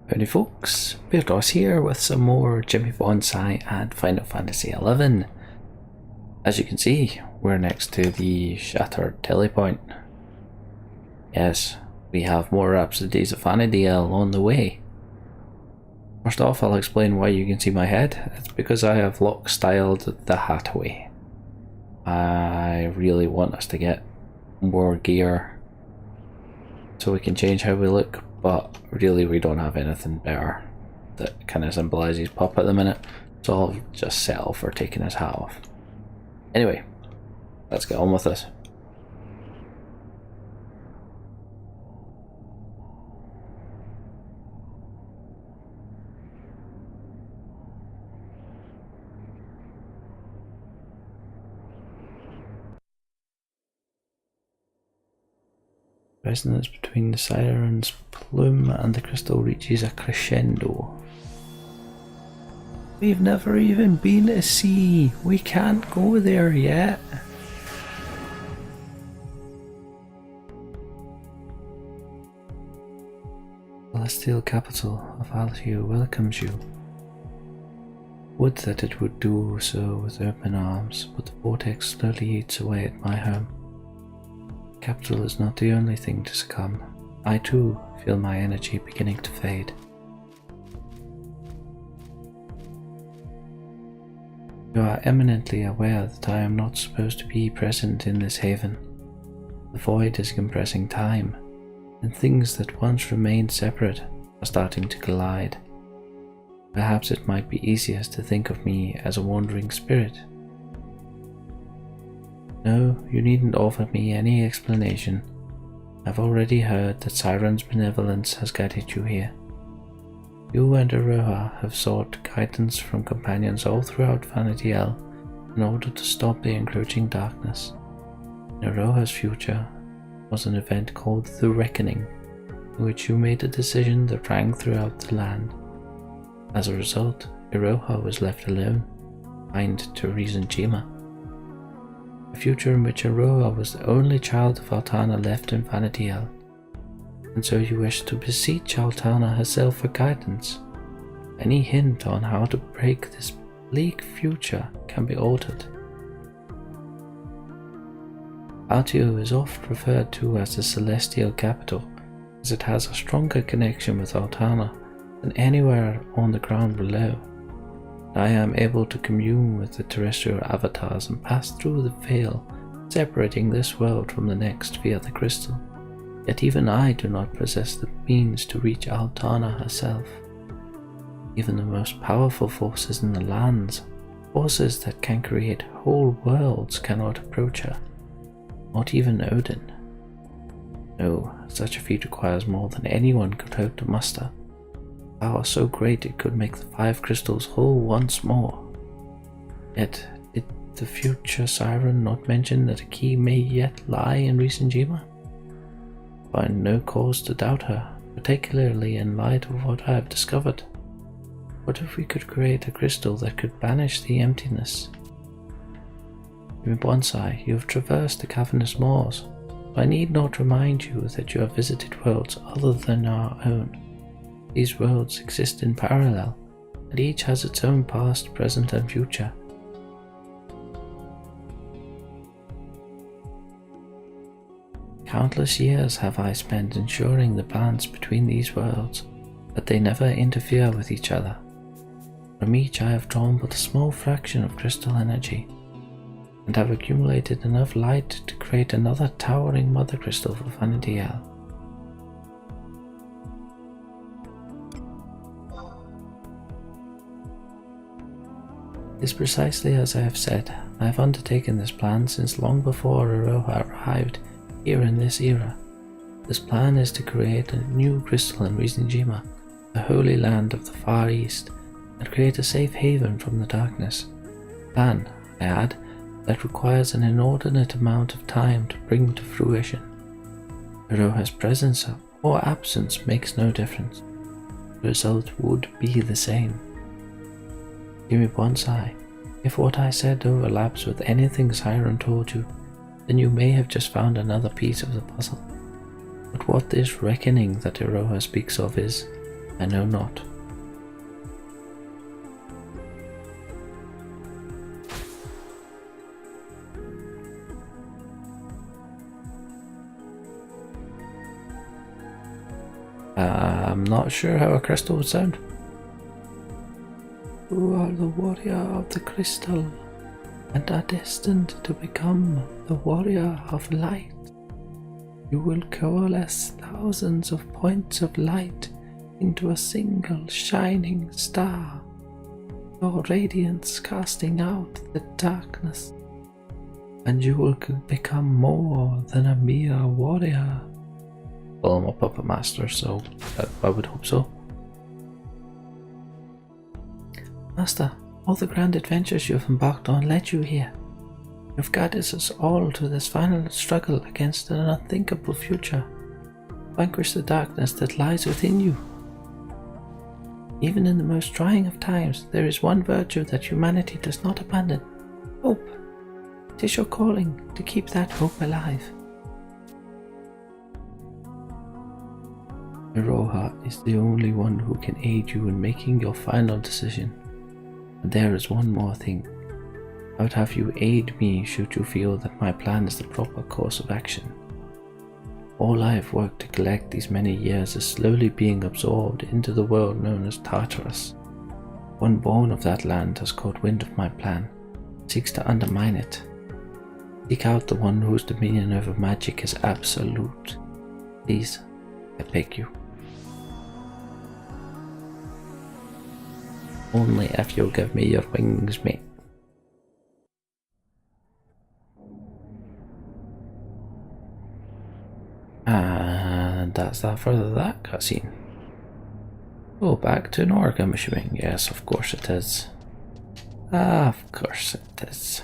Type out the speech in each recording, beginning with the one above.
Howdy folks, Bairdos here with some more Jimmy Bonsai and Final Fantasy XI. As you can see, we're next to the shattered telepoint. Yes, we have more Rhapsodies of Vana'diel on the way. First off, I'll explain why you can see my head. It's because I have lock styled the hat away. I really want us to get more gear so we can change how we look, but really we don't have anything better that kind of symbolises Pup at the minute, so I'll just settle for taking his hat off. Anyway, let's get on with this. Resonance between the siren's plume and the crystal reaches a crescendo. We've never even been to sea. We can't go there yet. Celestial capital of Althea welcomes you. Would that it would do so with open arms, but the vortex slowly eats away at my home. Capital is not the only thing to succumb. I too feel my energy beginning to fade. You are eminently aware that I am not supposed to be present in this haven. The void is compressing time, and things that once remained separate are starting to collide. Perhaps it might be easiest to think of me as a wandering spirit. No, you needn't offer me any explanation. I've already heard that Siren's benevolence has guided you here. You and Aroha have sought guidance from companions all throughout Vana'diel in order to stop the encroaching darkness. In Aroha's future was an event called the Reckoning, in which you made a decision that rang throughout the land. As a result, Aroha was left alone, behind to reason Jima. A future in which Aroha was the only child of Altana left in Vana'diel, and so you wish to beseech Altana herself for guidance. Any hint on how to break this bleak future can be altered. Althea is oft referred to as the Celestial Capital, as it has a stronger connection with Altana than anywhere on the ground below. I am able to commune with the terrestrial avatars and pass through the veil, separating this world from the next via the crystal. Yet even I do not possess the means to reach Altana herself. Even the most powerful forces in the lands, forces that can create whole worlds, cannot approach her. Not even Odin. No, such a feat requires more than anyone could hope to muster. Power so great it could make the 5 crystals whole once more. Yet, did the future siren not mention that a key may yet lie in recent Jima? I find no cause to doubt her, particularly in light of what I have discovered. What if we could create a crystal that could banish the emptiness? In Bonsai, you have traversed the cavernous moors. I need not remind you that you have visited worlds other than our own. These worlds exist in parallel, and each has its own past, present, and future. Countless years have I spent ensuring the balance between these worlds, that they never interfere with each other. From each I have drawn but a small fraction of crystal energy, and have accumulated enough light to create another towering mother crystal for Vana'diel. It is precisely as I have said. I have undertaken this plan since long before Aroha arrived here in this era. This plan is to create a new crystal in Jima, the holy land of the Far East, and create a safe haven from the darkness. Plan, I add, that requires an inordinate amount of time to bring to fruition. Aroha's presence or absence makes no difference. The result would be the same. Jimmy Bonsai, if what I said overlaps with anything Siren told you, then you may have just found another piece of the puzzle. But what this reckoning that Aroha speaks of is, I know not. I'm not sure how a crystal would sound. You are the warrior of the crystal, and are destined to become the warrior of light. You will coalesce thousands of points of light into a single shining star, your radiance casting out the darkness, and you will become more than a mere warrior. Well, I'm a puppet master, so I would hope so. Master, all the grand adventures you have embarked on led you here. You have guided us all to this final struggle against an unthinkable future. Vanquish the darkness that lies within you. Even in the most trying of times, there is one virtue that humanity does not abandon: hope. It is your calling to keep that hope alive. Iroha is the only one who can aid you in making your final decision. And there is one more thing. I would have you aid me should you feel that my plan is the proper course of action. All I have worked to collect these many years is slowly being absorbed into the world known as Tartarus. One born of that land has caught wind of my plan, seeks to undermine it. Seek out the one whose dominion over magic is absolute. Please, I beg you. Only if you'll give me your wings, mate. And that's that for that cutscene. Go back to Norg, I'm assuming. Yes, of course it is. Of course it is.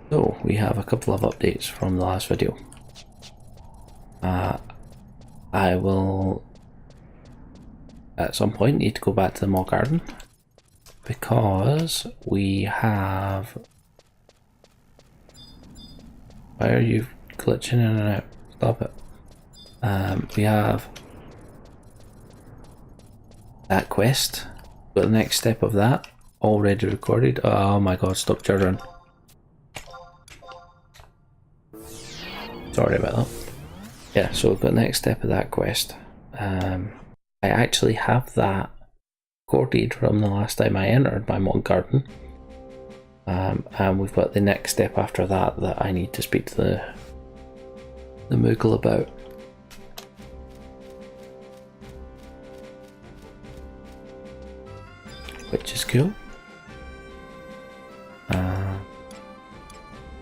So, we have a couple of updates from the last video. I will at some point need to go back to the Mall Garden because we have... Why are you glitching in and out? Stop it. We have that quest, but the next step of that already recorded. Oh my god, stop juddering. Sorry about that. Yeah, so we've got the next step of that quest. I actually have that recorded from the last time I entered my Mont Garden. And we've got the next step after that that I need to speak to the Moogle about. Which is cool.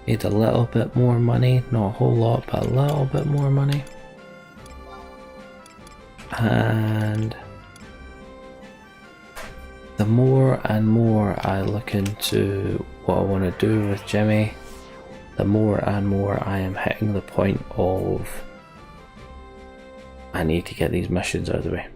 Need a little bit more money, not a whole lot, but a little bit more money. And the more and more I look into what I want to do with Jimmy, the more and more I am hitting the point of I need to get these missions out of the way.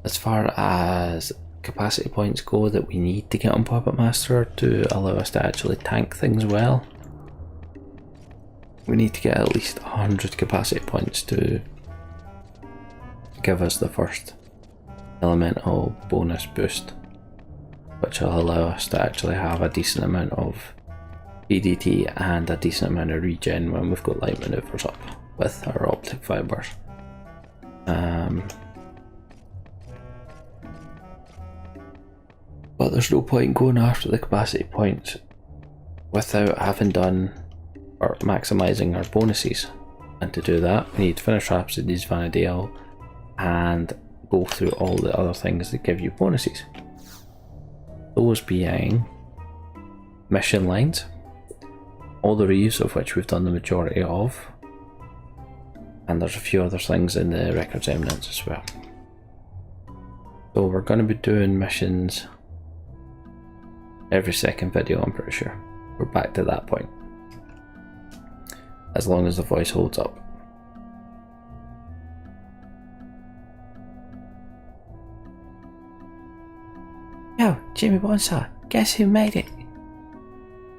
As far as capacity points go that we need to get on Puppet Master to allow us to actually tank things well, we need to get at least 100 capacity points to give us the first elemental bonus boost, which will allow us to actually have a decent amount of PDT and a decent amount of regen when we've got light maneuvers up with our optic fibers. But there's no point going after the capacity points without having done or maximising our bonuses. And to do that, we need to finish Rhapsodies, Vana'diel, and go through all the other things that give you bonuses. Those being mission lines, all the reuse of which we've done the majority of, and there's a few other things in the Records Eminence as well. So we're going to be doing missions every second video, I'm pretty sure. We're back to that point, as long as the voice holds up. Yo, Jimmy Bonsai, guess who made it?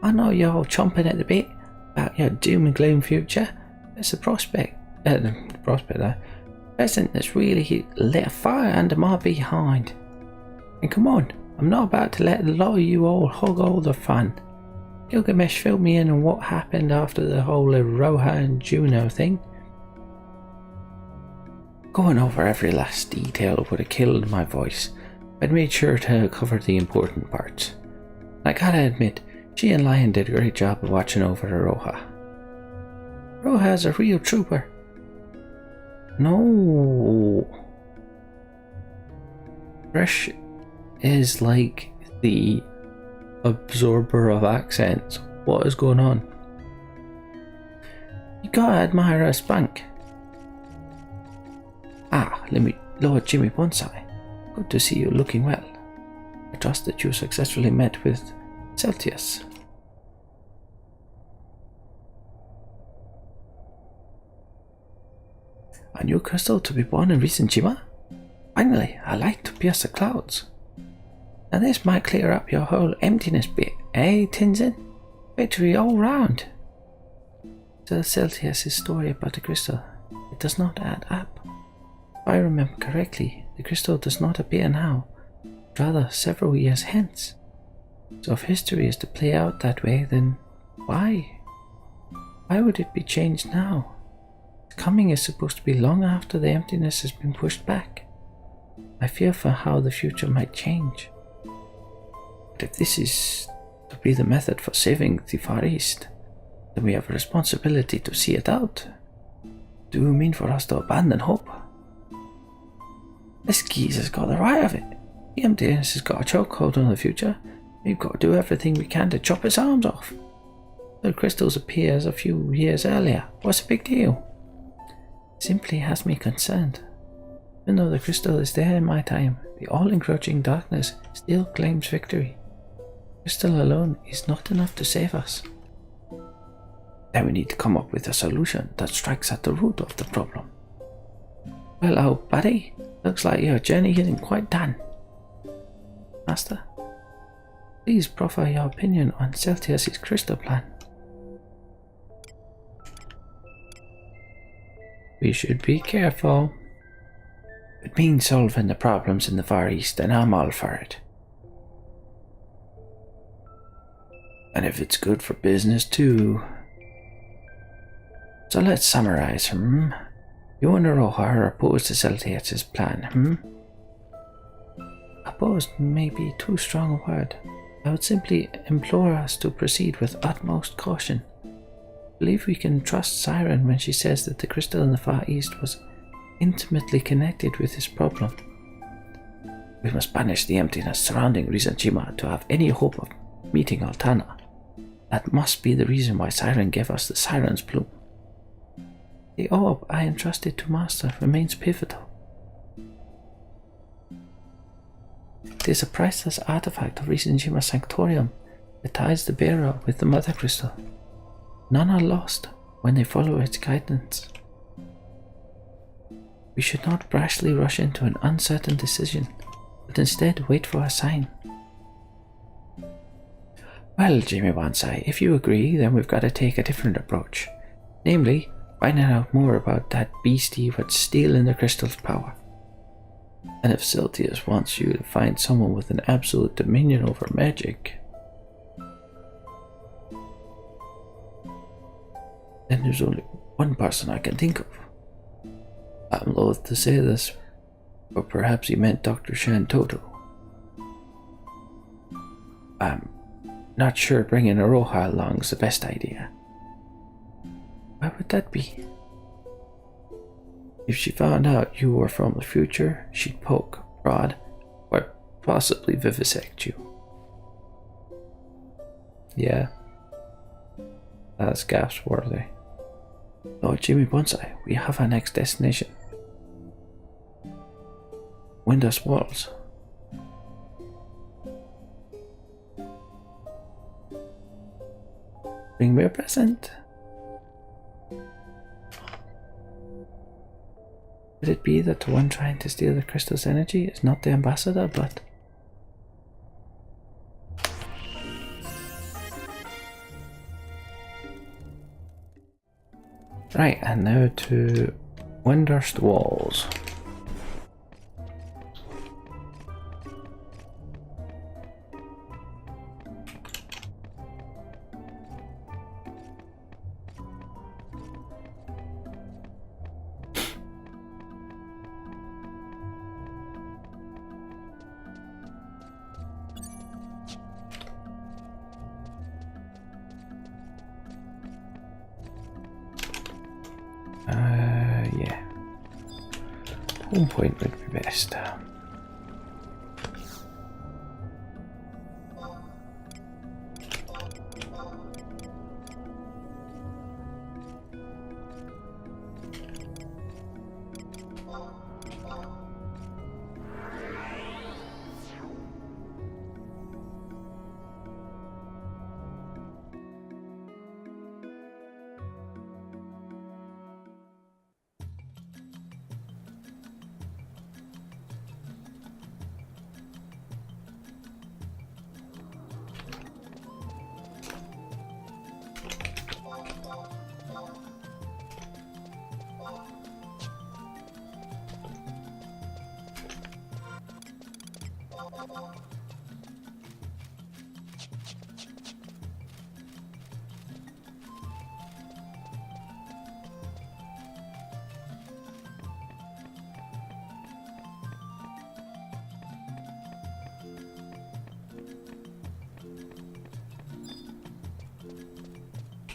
I know you're all chomping at the bit about your doom and gloom future. It's the present that's really lit a fire under my behind. And come on, I'm not about to let a lot of you all hog all the fun. Gilgamesh filled me in on what happened after the whole ru'aun Juno thing. Going over every last detail would have killed my voice. I'd made sure to cover the important parts. I gotta admit, she and Lion did a great job of watching over Roha. Roha's a real trooper. No. Fresh is like the absorber of accents. What is going on? You gotta admire her spunk. Lord Jimmy Bonsai. Good to see you looking well. I trust that you successfully met with Celtius. A new crystal to be born in recent Jima? Finally, a light to pierce the clouds. Now this might clear up your whole emptiness bit, eh, Tinzin? Victory all round. Tell Celtius' story about the crystal. It does not add up. If I remember correctly, the crystal does not appear now, rather several years hence. So if history is to play out that way, then why? Why would it be changed now? Its coming is supposed to be long after the emptiness has been pushed back. I fear for how the future might change. But if this is to be the method for saving the Far East, then we have a responsibility to see it out. Do you mean for us to abandon hope? This geezer's got the right of it. The emptiness has got a chokehold on the future. We've got to do everything we can to chop its arms off. The crystals appears a few years earlier. What's the big deal? It simply has me concerned. Even though the crystal is there in my time, the all-encroaching darkness still claims victory. Crystal alone is not enough to save us. Then we need to come up with a solution that strikes at the root of the problem. Well, old buddy, looks like your journey isn't quite done. Master, please proffer your opinion on Celtius' crystal plan. We should be careful. It means solving the problems in the Far East, and I'm all for it. And if it's good for business too. So let's summarize, You and Roha are opposed to Celtius' plan, Opposed may be too strong a word. I would simply implore us to proceed with utmost caution. I believe we can trust Siren when she says that the crystal in the Far East was intimately connected with this problem. We must banish the emptiness surrounding Rizanjima to have any hope of meeting Altana. That must be the reason why Siren gave us the Siren's Plume. The orb I entrusted to Master remains pivotal. It is a priceless artifact of Rizanjima's Sanctorium that ties the bearer with the Mother Crystal. None are lost when they follow its guidance. We should not brashly rush into an uncertain decision, but instead wait for a sign. Well, Jimmy Bonsai, if you agree, then we've got to take a different approach. Namely, finding out more about that beastie what's stealing the crystal's power. And if Celtius wants you to find someone with an absolute dominion over magic, then there's only one person I can think of. I'm loath to say this, but perhaps he meant Dr. Shantoto. I'm not sure bringing Aroha along is the best idea. Why would that be? If she found out you were from the future, she'd poke, prod, or possibly vivisect you. Yeah, that's gasp worthy. Oh, Jimmy Bonsai, we have our next destination. Windus Walls. Bring me a present. Could it be that the one trying to steal the crystal's energy is not the ambassador, but... Right, and now to Windurst Walls. Yeah. Home point would be best.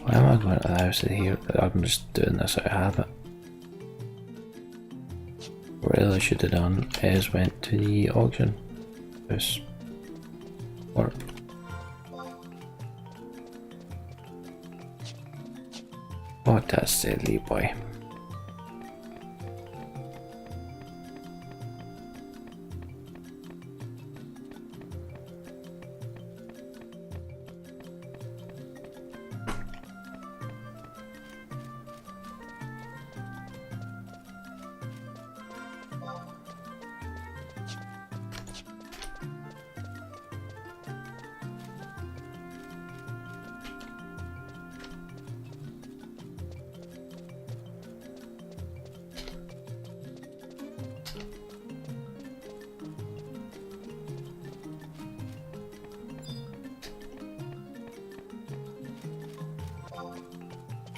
Why am I going to the house of here? I'm just doing this out of habit. What I really should have done is went to the auction house. Or what a silly boy.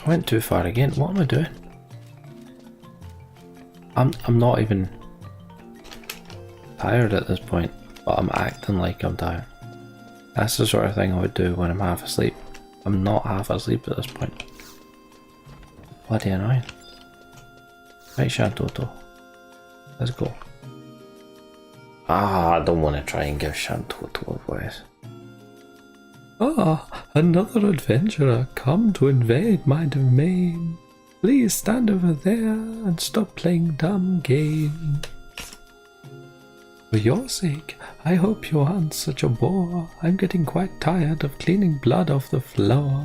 I went too far again. What am I doing? I'm not even tired at this point, but I'm acting like I'm tired. That's the sort of thing I would do when I'm half asleep. I'm not half asleep at this point. Bloody annoying. Right, Shantoto. Let's go. I don't want to try and give Shantoto a voice. Ah, another adventurer come to invade my domain. Please stand over there and stop playing dumb games. For your sake, I hope you aren't such a bore. I'm getting quite tired of cleaning blood off the floor.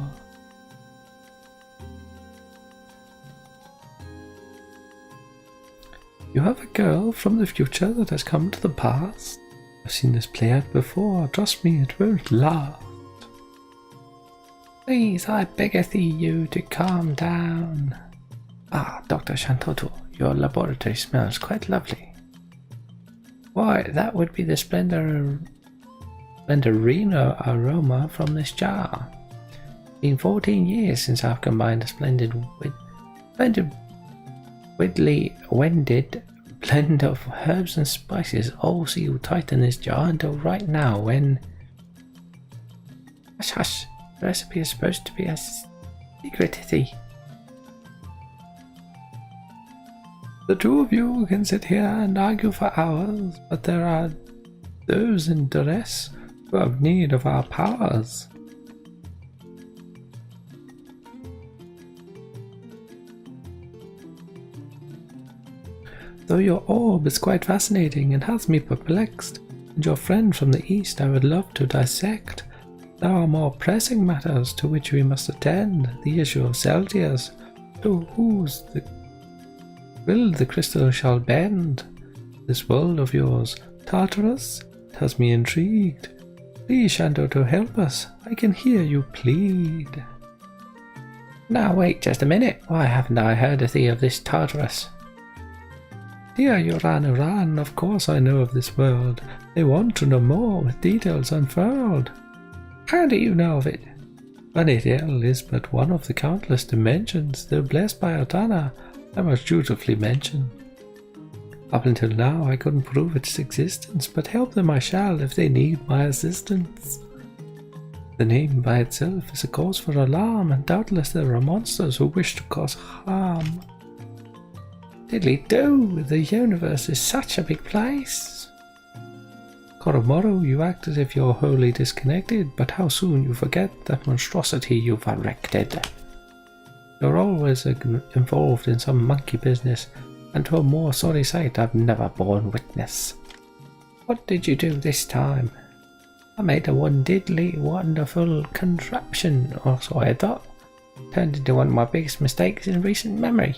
You have a girl from the future that has come to the past? I've seen this play out before. Trust me, it won't last. Please, I beggeth you to calm down. Ah, Dr. Shantoto, your laboratory smells quite lovely. Why, that would be the splendorino aroma from this jar. Been 14 years since I've combined a widely wended blend of herbs and spices, all sealed tight in this jar until right now when... Hush, hush. The recipe is supposed to be a secretity. The two of you can sit here and argue for hours, but there are those in duress who have need of our powers. Though your orb is quite fascinating and has me perplexed, and your friend from the east I would love to dissect, there are more pressing matters to which we must attend. The issue of Celsius, to whose will the crystal shall bend. This world of yours, Tartarus, has me intrigued. Please, Shanto, to help us. I can hear you plead. Now wait just a minute, why haven't I heard of thee of this Tartarus? Dear ru'aun, of course I know of this world. They want to know more with details unfurled. How do you know of it? Vana'diel is but one of the countless dimensions, though blessed by Altana, I must dutifully mention. Up until now I couldn't prove its existence, but help them I shall if they need my assistance. The name by itself is a cause for alarm, and doubtless there are monsters who wish to cause harm. Diddly-do, the universe is such a big place. Koromoro, you act as if you're wholly disconnected, but how soon you forget that monstrosity you've erected. You're always involved in some monkey business, and to a more sorry sight I've never borne witness. What did you do this time? I made a one diddly wonderful contraption, or so I thought. Turned into one of my biggest mistakes in recent memory.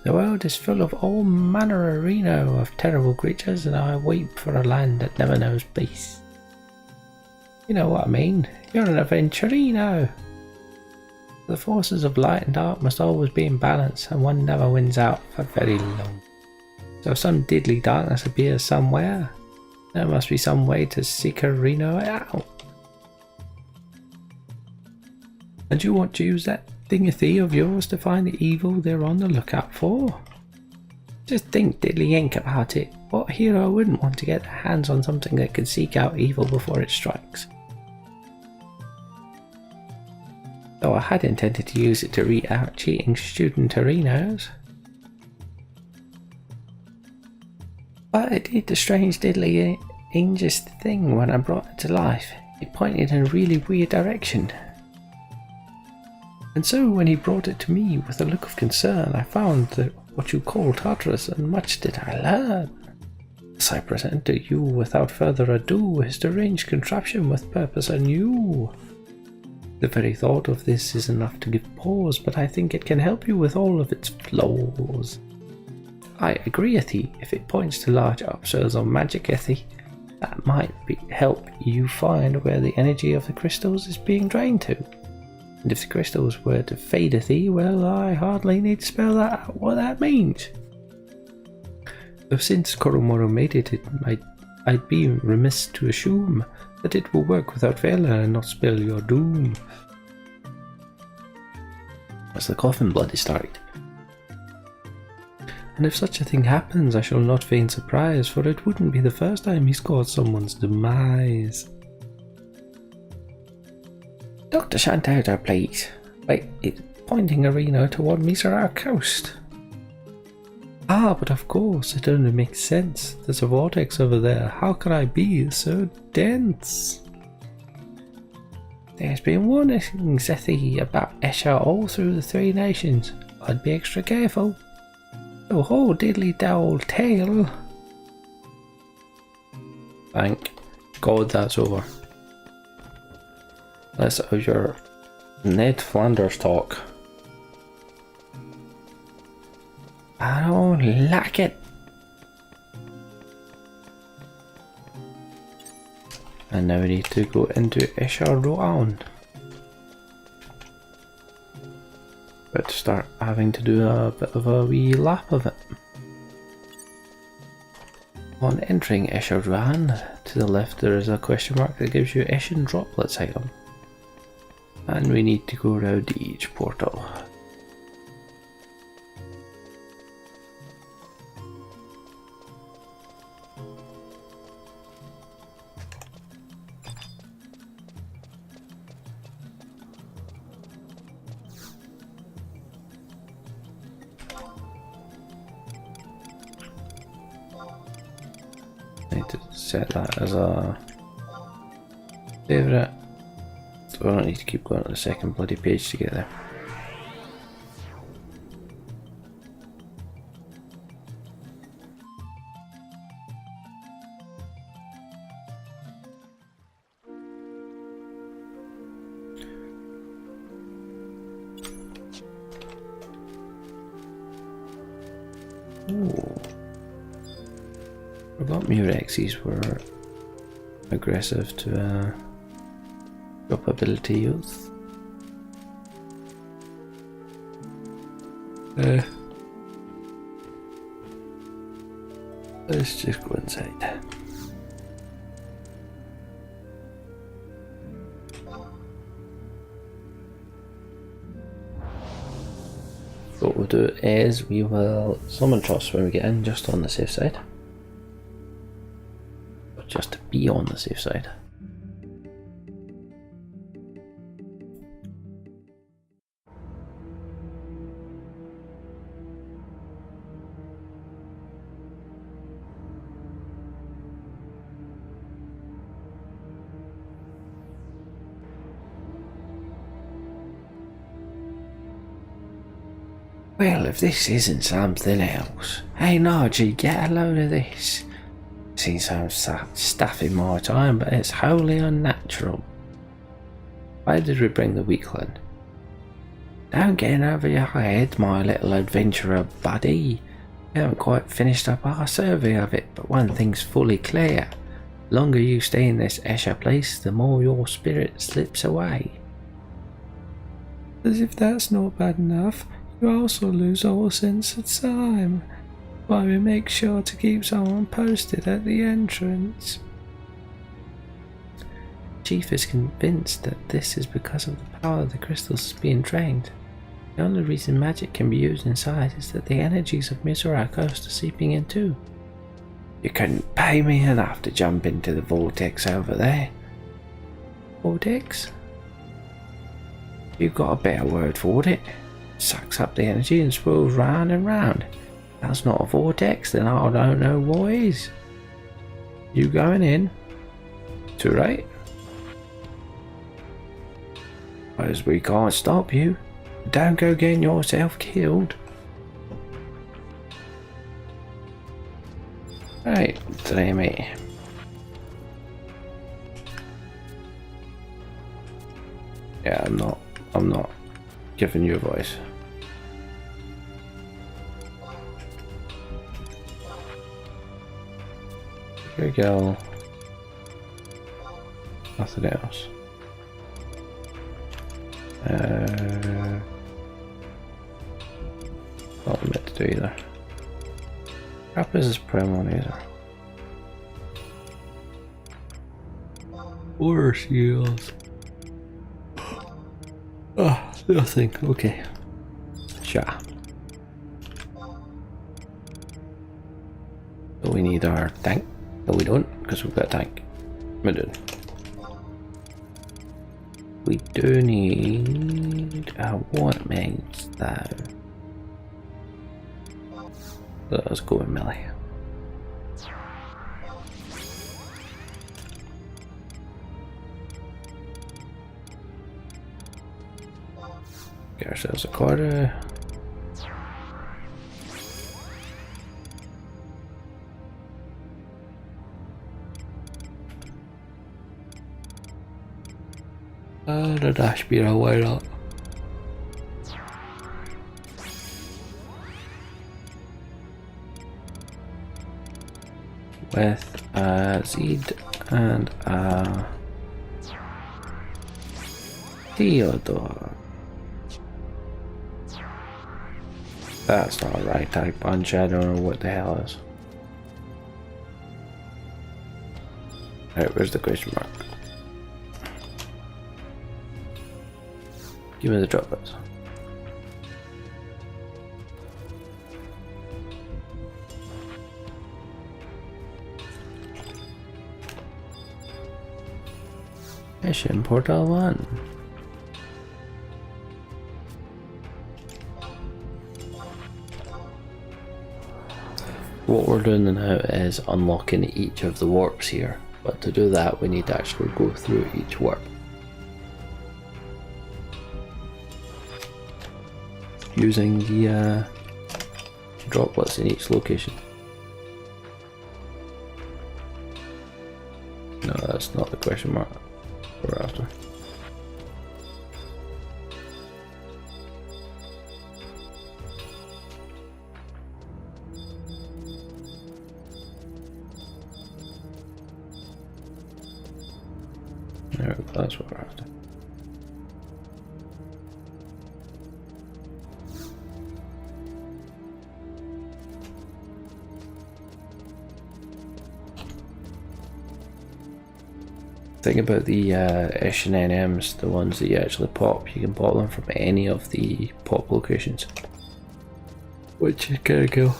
The world is full of all manner of terrible creatures, and I weep for a land that never knows peace. You know what I mean? You're an adventurino. The forces of light and dark must always be in balance, and one never wins out for very long. So if some diddly darkness appears somewhere, there must be some way to Seekerino it out. And you want to use that thingy of yours to find the evil they're on the lookout for? Just think diddly ink about it. What hero wouldn't want to get their hands on something that could seek out evil before it strikes? Though I had intended to use it to read out cheating student-arinos. But it did the strange diddly ingest thing when I brought it to life. It pointed in a really weird direction. And so when he brought it to me with a look of concern, I found that what you call Tartarus, and much did I learn. This I present to you without further ado, his deranged contraption with purpose anew. The very thought of this is enough to give pause, but I think it can help you with all of its flaws. I agree with thee, if it points to large upsurges of magic ethy, that might help you find where the energy of the crystals is being drained to. And if the crystals were to fade thee, well, I hardly need to spell out what that means. Though since Koromoro made it, I'd be remiss to assume that it will work without failure and not spell your doom. As the coffin blood is started. And if such a thing happens, I shall not feign surprise, for it wouldn't be the first time he's caused someone's demise. Dr. Shantouter, please. Wait, it's pointing a Reno toward Misera coast. Ah, but of course, it only makes sense. There's a vortex over there. How could I be so dense? There's been warnings Zethi about Escher all through the Three Nations. I'd be extra careful. Oh, ho, diddly dowel tail. Thank God that's over. Let's have your Ned Flanders talk. I don't like it. And now we need to go into Escher ru'aun. But start having to do a bit of a wee lap of it. On entering Escher ru'aun, to the left there is a question mark that gives you Eshin droplets item. And we need to go around each portal. Need to set that as a favourite. So I don't need to keep going to the second bloody page to get there. Ooh. Forgot Murexes were aggressive to drop ability youth. Let's just go inside. What we'll do is we will summon trust when we get in, just on the safe side. But just to be on the safe side. Well, if this isn't something else. Hey Nargy, get a load of this. Seen some stuff in my time, but it's wholly unnatural. Why did we bring the weakling? Don't get over your head, my little adventurer buddy. We haven't quite finished up our survey of it, but one thing's fully clear. The longer you stay in this Escher place, the more your spirit slips away. As if that's not bad enough, you also lose all sense of time. Why we make sure to keep someone posted at the entrance. Chief is convinced that this is because of the power of the crystals being drained. The only reason magic can be used inside is that the energies of Mizora Coast are seeping in too. You couldn't pay me enough to jump into the vortex over there. Vortex? You've got a better word for it. Sucks up the energy and swirls round and round. That's not a vortex, then I don't know what is. You going in? Too right? As we can't stop you. Don't go getting yourself killed. Right, damn it. Yeah, I'm not giving you a voice. Here we go. Nothing else. Not meant to do either. Crap is this promo either. Or shields. Ah, nothing. Okay. Sure. So we need our tank. No, we don't, because we've got a tank. We do. We do need a what makes though. Let's go with melee. Get ourselves a quarter. The dash speed, why not? With a Zed and a Theodore. That's not a right type punch, I don't know what the hell is. Alright, where's the question mark? Give me the drop bits. Mission Portal 1. What we're doing now is unlocking each of the warps here, but to do that we need to actually go through each warp. Using the droplets in each location. No, that's not the question mark we're after. There we go, that's what we're after. Thing about the H&Ms, the ones that you actually pop, you can pop them from any of the pop locations, which is kinda cool.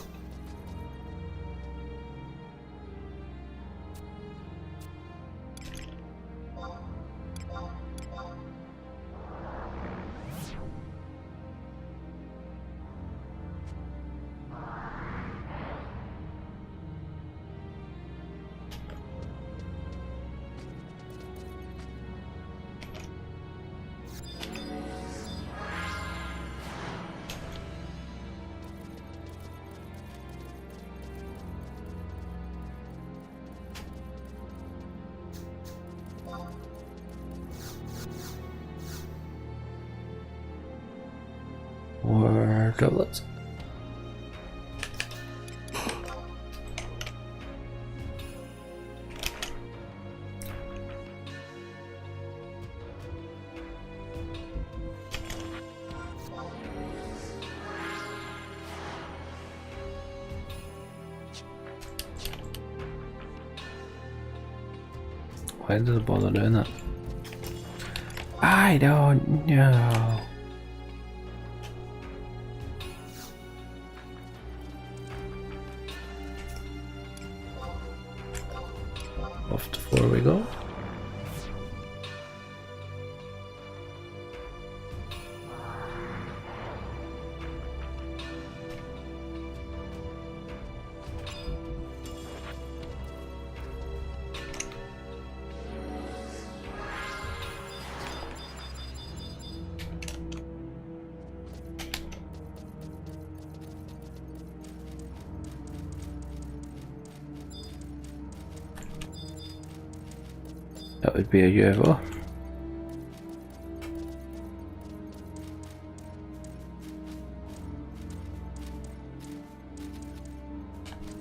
Or doublets. Why does it bother doing that? I don't know. Off to 4 we go. That would be a UFO.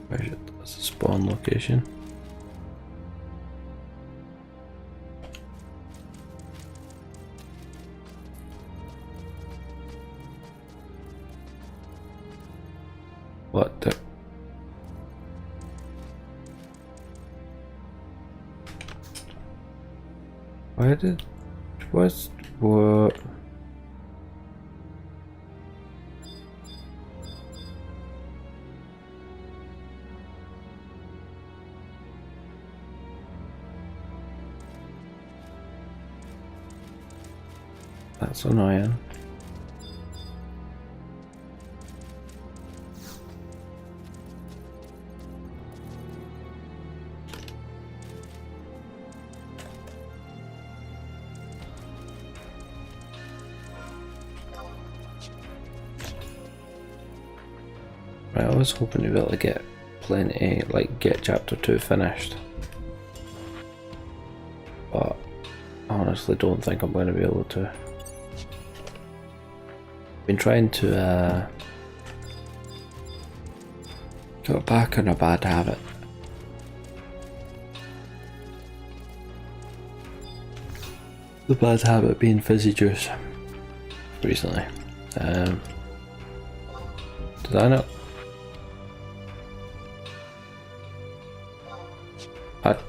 Where's it? That's a spawn location. What the? Why did... what? That's annoying. Right, I was hoping to be able to get plenty, like get chapter 2 finished, but I honestly don't think I'm going to be able to. Been trying to get back on a bad habit. The bad habit being fizzy juice recently. Did I not?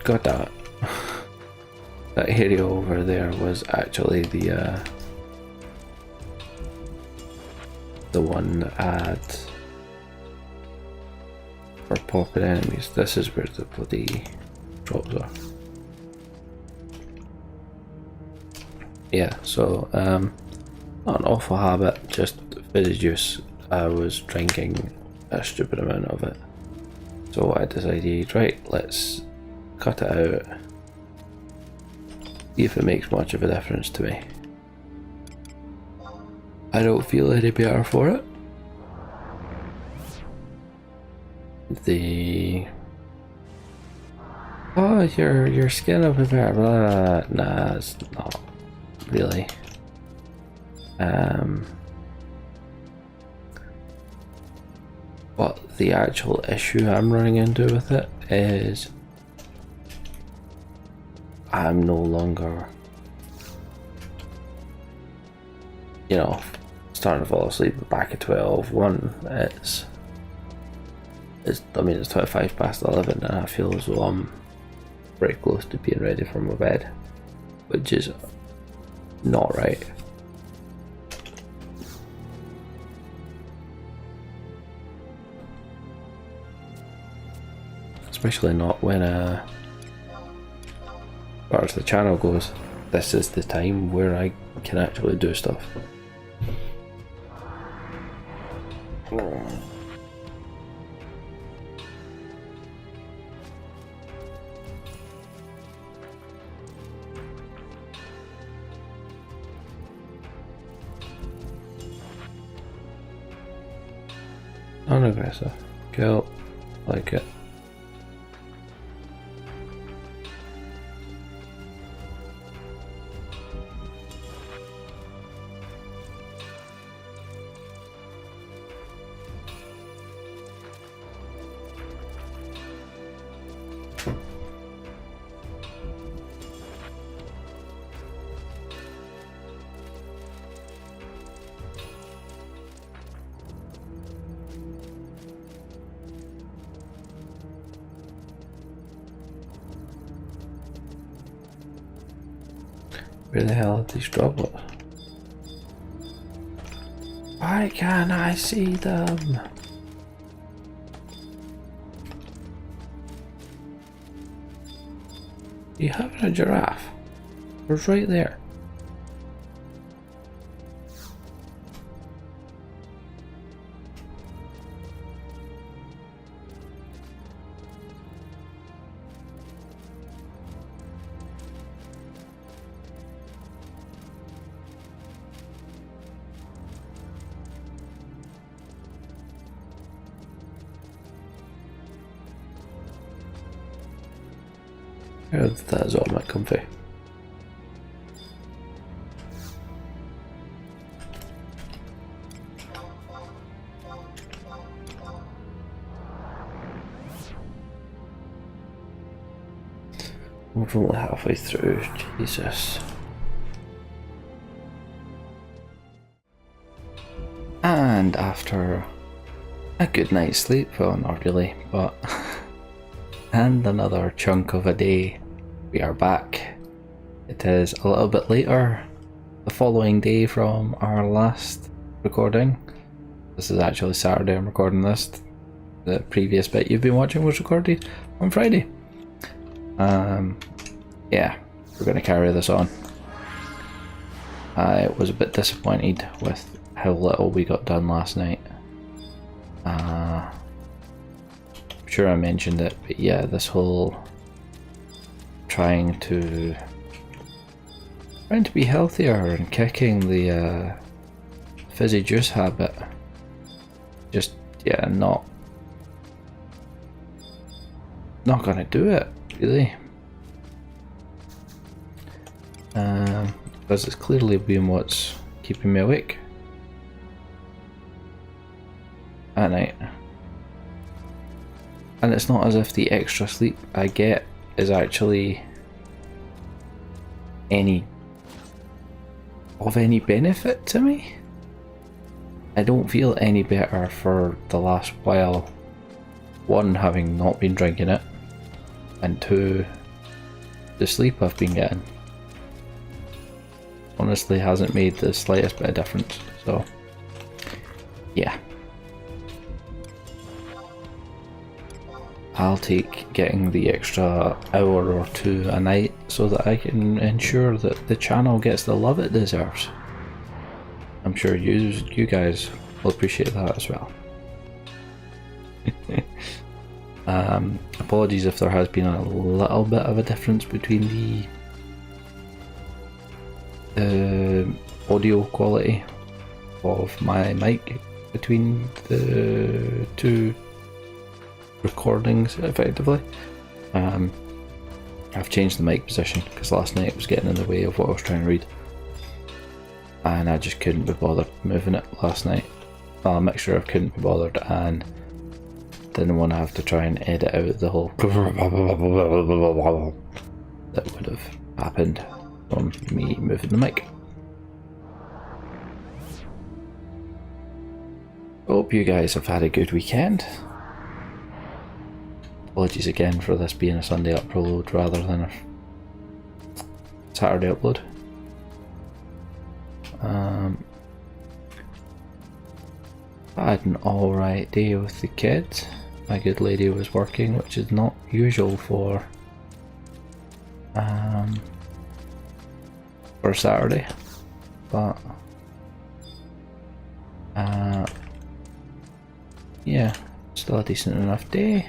God damn it. That area over there was actually the one that had for popping enemies. This is where the bloody drops are. Yeah, so not an awful habit, just fizzy juice. I was drinking a stupid amount of it, so I decided, right, let's cut it out, see if it makes much of a difference to me. I don't feel any better for it. Oh, your skin will be better, blah. Nah, it's not really. But the actual issue I'm running into with it is I'm no longer, you know, starting to fall asleep back at 12:01. I mean, it's 11:25 and I feel as though I'm very close to being ready for my bed. which is not right. Especially not when as far as the channel goes, this is the time where I can actually do stuff. Non-aggressive. Cool. Like it. Where the hell are these droplets? Why can't I see them? You having a giraffe? It was right there. That is all my comfy. We're only halfway through, Jesus. And after a good night's sleep, well, not really, but and another chunk of a day, we are back. It is a little bit later the following day from our last recording. This is actually Saturday I'm recording this. The previous bit you've been watching was recorded on Friday. Yeah, we're going to carry this on. I was a bit disappointed with how little we got done last night. I'm sure I mentioned it, but yeah, this whole trying to be healthier and kicking the fizzy juice habit, just yeah, not gonna do it really, because it's clearly been what's keeping me awake at night. And it's not as if the extra sleep I get is actually of any benefit to me. I don't feel any better for the last while. One, having not been drinking it, and two, the sleep I've been getting honestly hasn't made the slightest bit of difference. So yeah, I'll take getting the extra hour or two a night so that I can ensure that the channel gets the love it deserves. I'm sure you guys will appreciate that as well. Apologies if there has been a little bit of a difference between the audio quality of my mic between the two recordings effectively. I've changed the mic position because last night it was getting in the way of what I was trying to read, and I just couldn't be bothered moving it last night. Well, a mixture of couldn't be bothered and didn't want to have to try and edit out the whole that would have happened from me moving the mic. Hope you guys have had a good weekend. Apologies again for this being a Sunday upload rather than Saturday upload. I had an alright day with the kids. My good lady was working, which is not usual for Saturday, but yeah, still a decent enough day.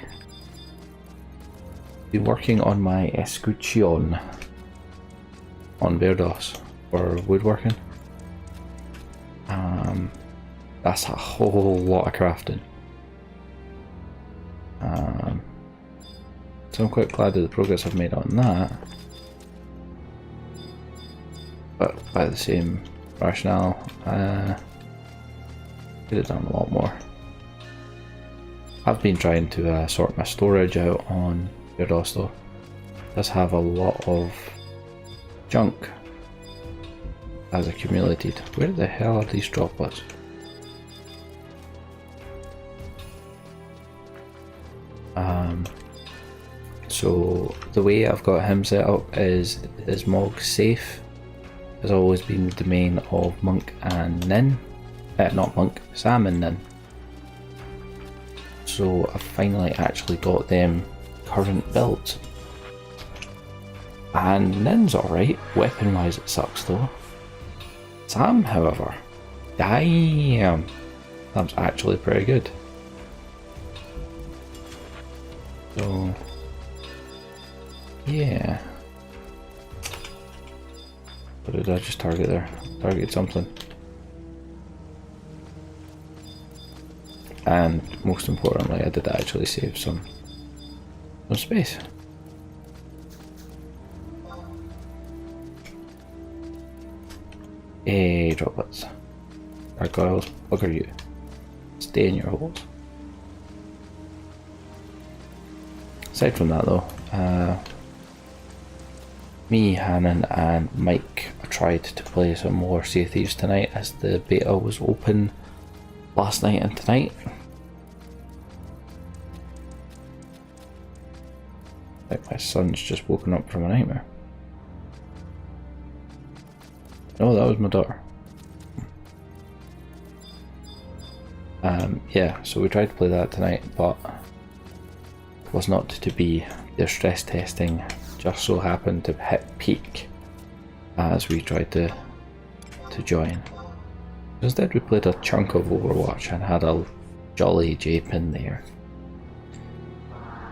Been working on my escutcheon on Bairdos for woodworking. That's a whole lot of crafting. So I'm quite glad of the progress I've made on that. But by the same rationale, could have done a lot more. I've been trying to sort my storage out on Bairdos though. It does have a lot of junk has accumulated. Where the hell are these droplets? So the way I've got him set up is his Mog safe has always been the domain of Monk and Nin. Not Monk, Sam and Nin. So I finally actually got them current builds. And Nin's alright, weapon wise it sucks though. Sam, however, damn, that's actually pretty good. So, yeah. What did I just target there? Target something. And most importantly, I did actually save some space. Hey, droplets. Gargoyles, bugger you. Stay in your holes. Aside from that though, me, Hannon and Mike tried to play some more Sea of Thieves tonight as the beta was open last night and tonight. Like my son's just woken up from a nightmare. No, that was my daughter. Yeah, so we tried to play that tonight, but it was not to be. Their stress testing just so happened to hit peak as we tried to join. Instead we played a chunk of Overwatch and had a jolly J-pin there.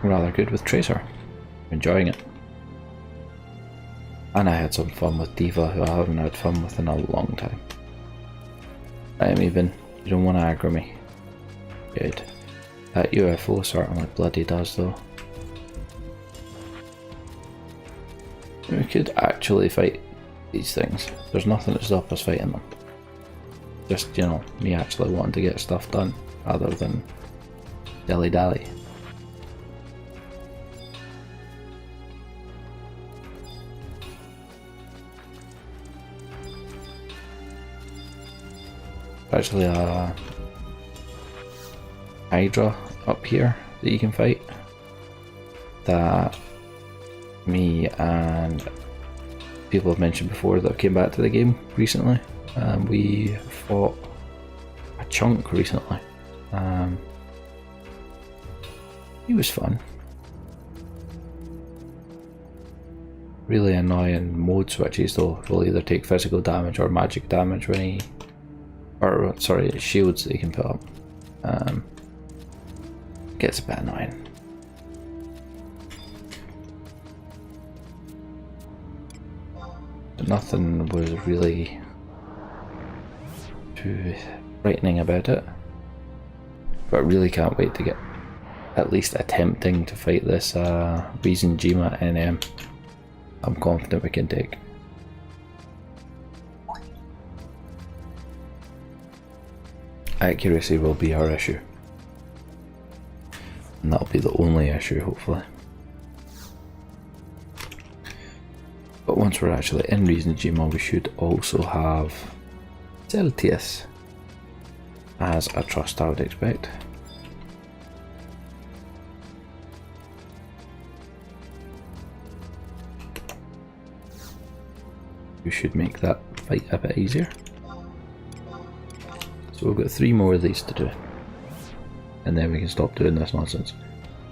Rather good with Tracer. Enjoying it. And I had some fun with Diva, who I haven't had fun with in a long time. Even, you don't want to aggro me. Good. That UFO certainly bloody does though. We could actually fight these things. There's nothing to stop us fighting them. Just, you know, me actually wanting to get stuff done, rather than dilly-dally. Actually a Hydra up here that you can fight that me and people have mentioned before that came back to the game recently. We fought a chunk recently. It was fun. Really annoying mode switches though. He'll either take physical damage or magic damage when he, or sorry, shields that he can put up. Gets a bit annoying. But nothing was really too frightening about it. But I really can't wait to get at least attempting to fight this Reason Jima NM. I'm confident we can take. Accuracy will be our issue. And that'll be the only issue, hopefully. But once we're actually in Reason Jima, we should also have Celtius as a trust, I would expect. We should make that fight a bit easier. So we've got 3 more of these to do. And then we can stop doing this nonsense.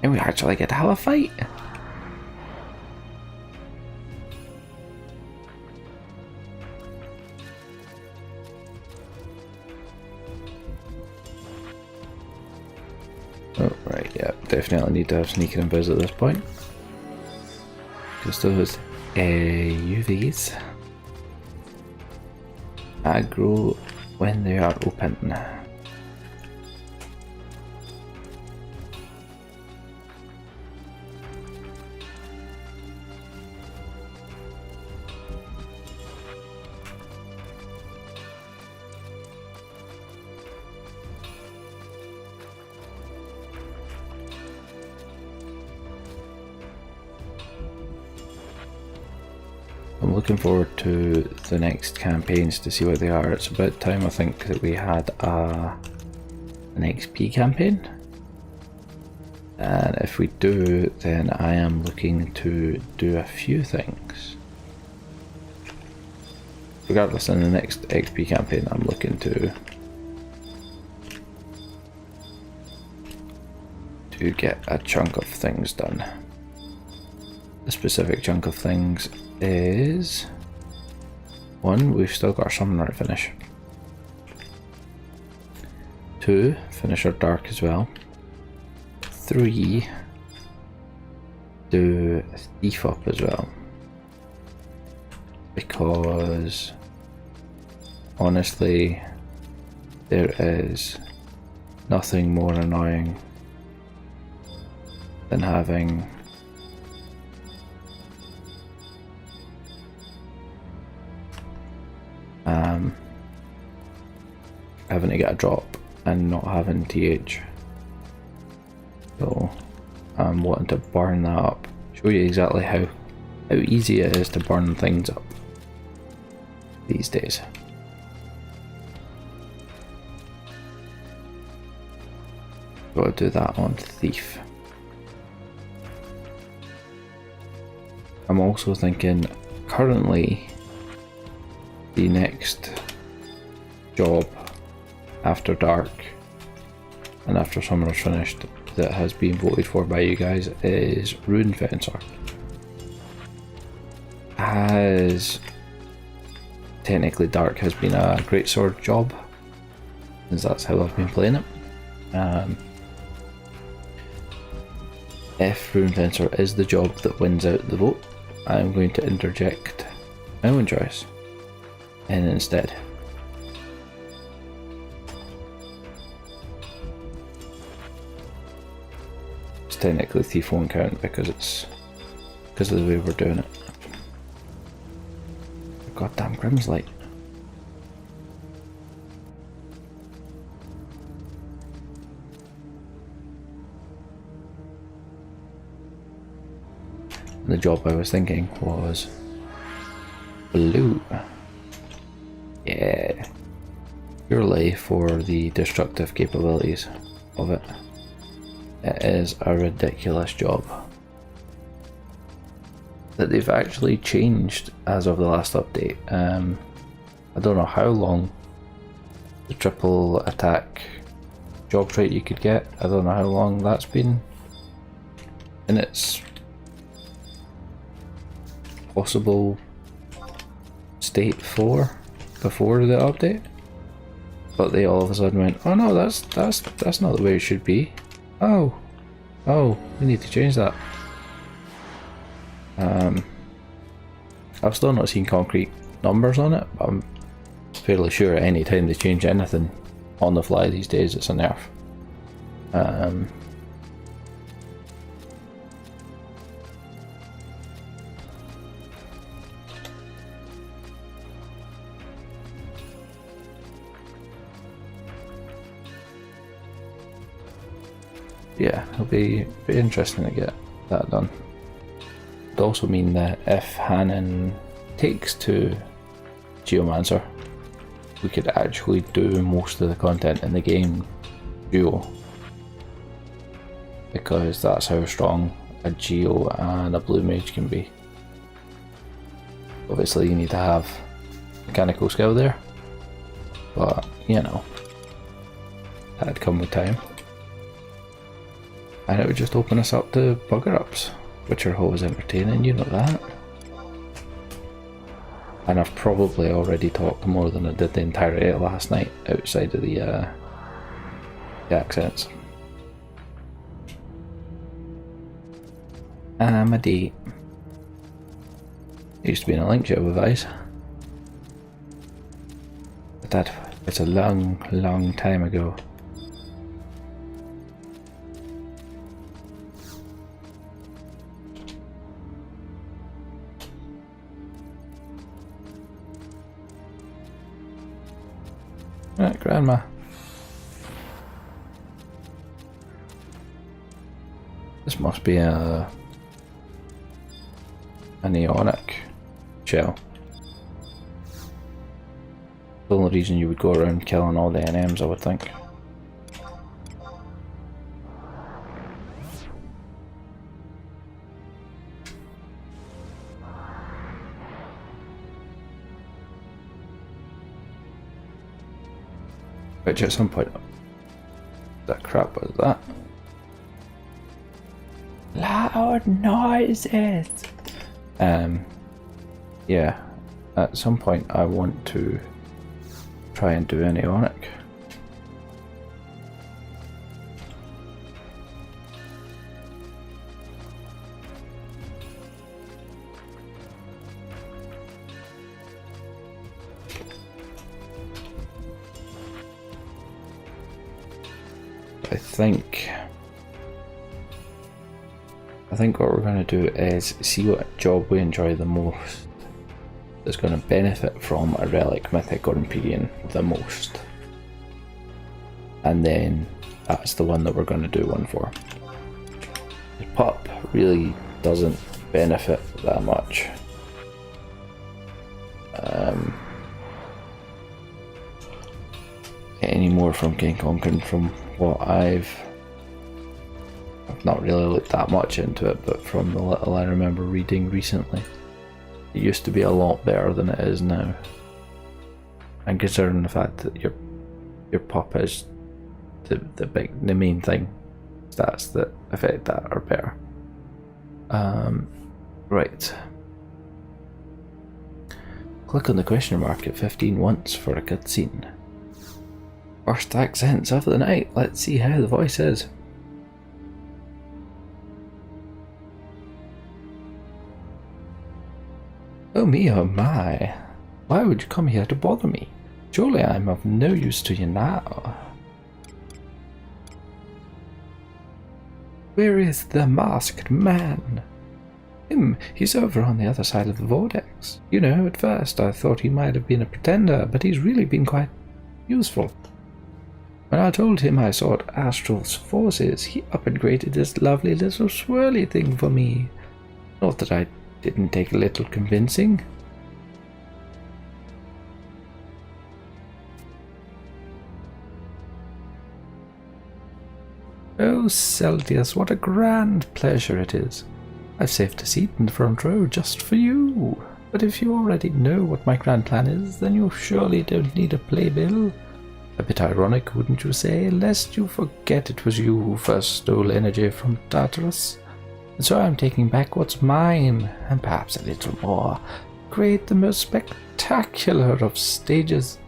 And we actually get to have a fight! Oh, right, yeah, definitely need to have sneaking and biz at this point. Because those UVs aggro when they are open. I'm looking forward to the next campaigns to see what they are. It's about time I think that we had an XP campaign. And if we do, then I am looking to do a few things. Regardless, in the next XP campaign I'm looking to get a chunk of things done. The specific chunk of things is 1, we've still got our summoner to finish. 2, finish our dark as well. 3, do thief up as well. Because honestly, there is nothing more annoying than having having to get a drop and not having TH. So I'm wanting to burn that up. Show you exactly how easy it is to burn things up these days. So I'll do that on Thief. I'm also thinking currently the next job after dark and after summer's finished that has been voted for by you guys is Ru'aun Fencer. As technically dark has been a great sword job, since that's how I've been playing it. If Ru'aun Fencer is the job that wins out the vote, I'm going to interject my own choice in instead. It's technically Thief won't count because it's because of the way we're doing it. Goddamn Grim's Light. The job I was thinking was blue. Yeah. Purely for the destructive capabilities of it. It is a ridiculous job that they've actually changed as of the last update. I don't know how long the triple attack job trait you could get. I don't know how long that's been in its possible state before the update, but they all of a sudden went, oh no, that's not the way it should be. Oh, we need to change that. I've still not seen concrete numbers on it, but I'm fairly sure at any time they change anything on the fly these days it's a nerf. Yeah, it'll be interesting to get that done. It would also mean that if Hannon takes to Geomancer, we could actually do most of the content in the game duo, because that's how strong a Geo and a Blue Mage can be. Obviously you need to have mechanical skill there, but you know, that'd come with time. And it would just open us up to bugger ups, which are always entertaining, you know that. And I've probably already talked more than I did the entirety of last night outside of the accents. Amity. Used to be in a link show with Vice. But it's a long time ago. Right, Grandma. This must be an Ionic shell. The only reason you would go around killing all the NMs, I would think. Which at some point, that crap was that? Loud noises! Yeah, at some point I want to try and do an Ionic. I think what we're going to do is see what job we enjoy the most that's going to benefit from a relic, mythic or Empyrean the most, and then that's the one that we're going to do one for. The pup really doesn't benefit that much. Any more from King Konkin from what I've not really looked that much into it, but from the little I remember reading recently, it used to be a lot better than it is now. And considering the fact that your pup is the main thing, stats that affect that are better. Right. Click on the question mark at 15 once for a cutscene. First accents of the night. Let's see how the voice is. Oh me, oh my. Why would you come here to bother me? Surely I'm of no use to you now. Where is the masked man? He's over on the other side of the vortex. You know, at first I thought he might have been a pretender, but he's really been quite useful. When I told him I sought Astral's forces, he upgraded this lovely little swirly thing for me. Not that I didn't take a little convincing. Oh, Celtius, what a grand pleasure it is. I've saved a seat in the front row just for you. But if you already know what my grand plan is, then you surely don't need a playbill. A bit ironic, wouldn't you say, lest you forget it was you who first stole energy from Tartarus. And so I'm taking back what's mine, and perhaps a little more. Create the most spectacular of stages.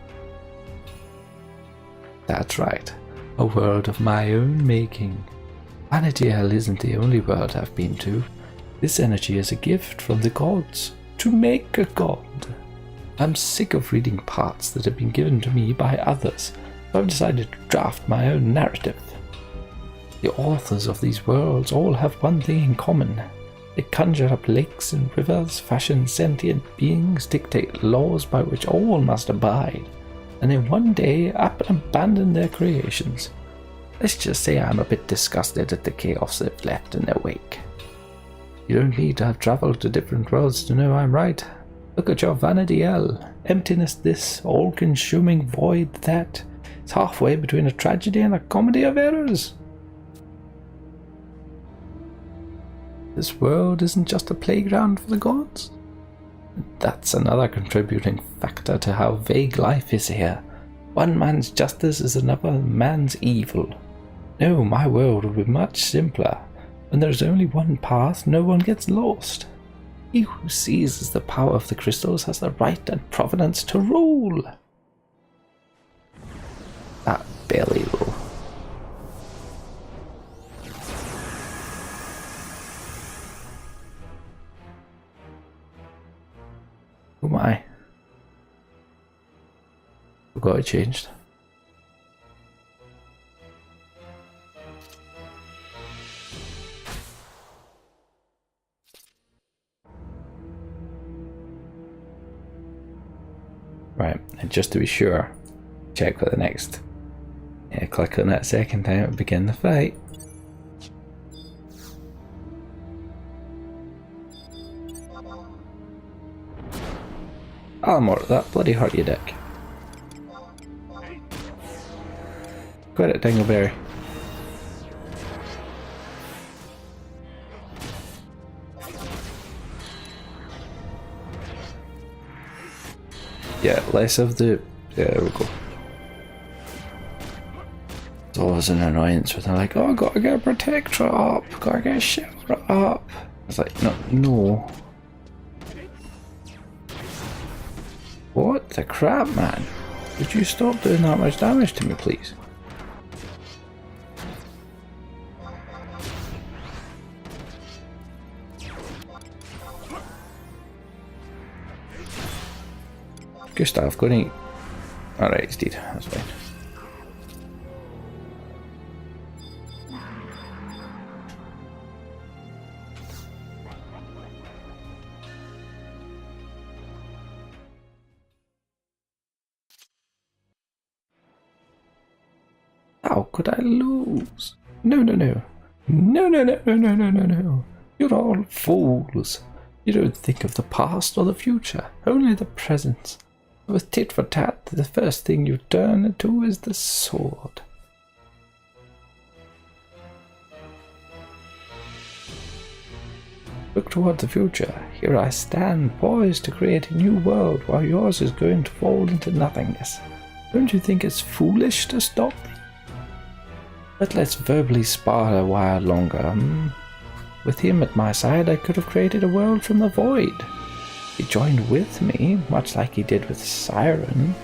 That's right, a world of my own making. Vana'diel isn't the only world I've been to. This energy is a gift from the gods, to make a god. I'm sick of reading parts that have been given to me by others, so I've decided to draft my own narrative. The authors of these worlds all have one thing in common. They conjure up lakes and rivers, fashion sentient beings, dictate laws by which all must abide, and then one day up and abandon their creations. Let's just say I'm a bit disgusted at the chaos they've left in their wake. You don't need to have travelled to different worlds to know I'm right. Look at your Vana'diel. Emptiness this, all-consuming void that. It's halfway between a tragedy and a comedy of errors. This world isn't just a playground for the gods. That's another contributing factor to how vague life is here. One man's justice is another man's evil. No, my world would be much simpler. When there's only one path, no one gets lost. He who seizes the power of the crystals has the right and providence to rule. That belly roll. Who am I? Forgot it changed. Right, and just to be sure, check for the next. Yeah, click on that second time and begin the fight. Alamor, that bloody hurt you, dick. Quit it, Dingleberry. Yeah, less of the... Yeah, there we go. It's always an annoyance when they're like, oh, gotta get a protector up, gotta get a shelter up. It's like, no. What the crap, man? Would you stop doing that much damage to me, please? Gustav, go and eat. Alright, he's dead. That's fine. How could I lose? No. No. You're all fools. You don't think of the past or the future, only the present. With tit for tat, the first thing you turn to is the sword. Look toward the future. Here I stand, poised to create a new world, while yours is going to fall into nothingness. Don't you think it's foolish to stop me? But let's verbally spar a while longer. With him at my side, I could have created a world from the void. He joined with me, much like he did with Siren.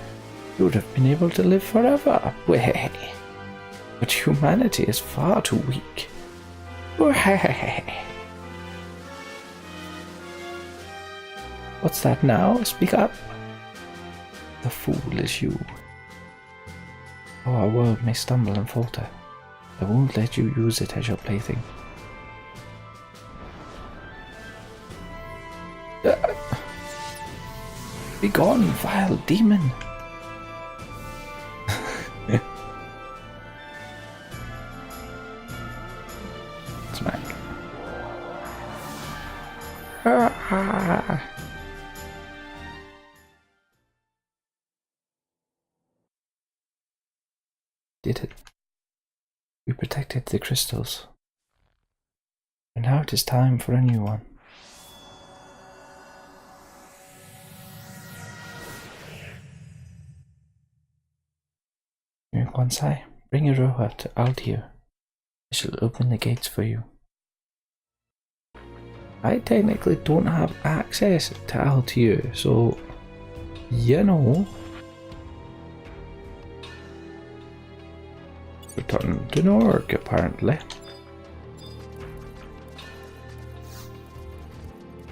He would have been able to live forever. Way. But humanity is far too weak. Way. What's that now? Speak up. The fool is you. Oh, our world may stumble and falter. I won't let you use it as your plaything. Be gone, vile demon! Smack. Did it. We protected the crystals. And now it is time for a new one. Bonsai, bring your roha to Altir. I shall open the gates for you. I technically don't have access to Altir, so you know. Return to Norg, apparently.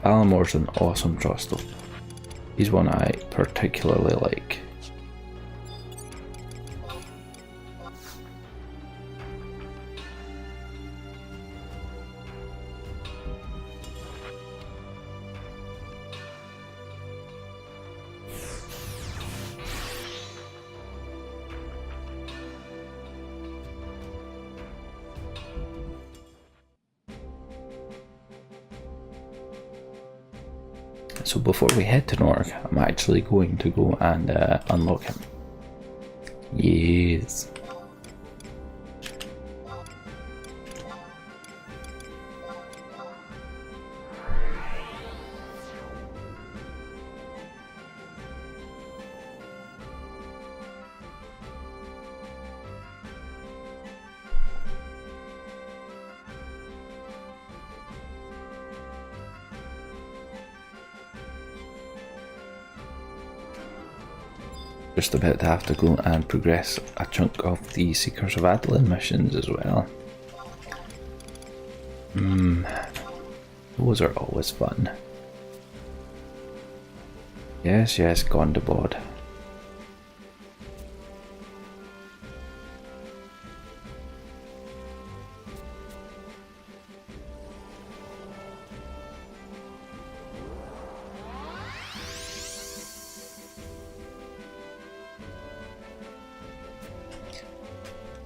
Alamor's an awesome Trostle. He's one I particularly like. So before we head to Norg, I'm actually going to go and unlock him. Yes. Just about to have to go and progress a chunk of the Seekers of Adoulin missions as well. Those are always fun. Yes, yes, gone to bod.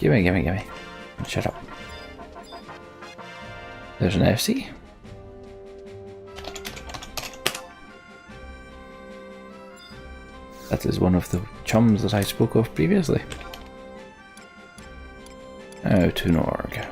Gimme. Shut up. There's an FC. That is one of the chums that I spoke of previously. Oh, to Norg.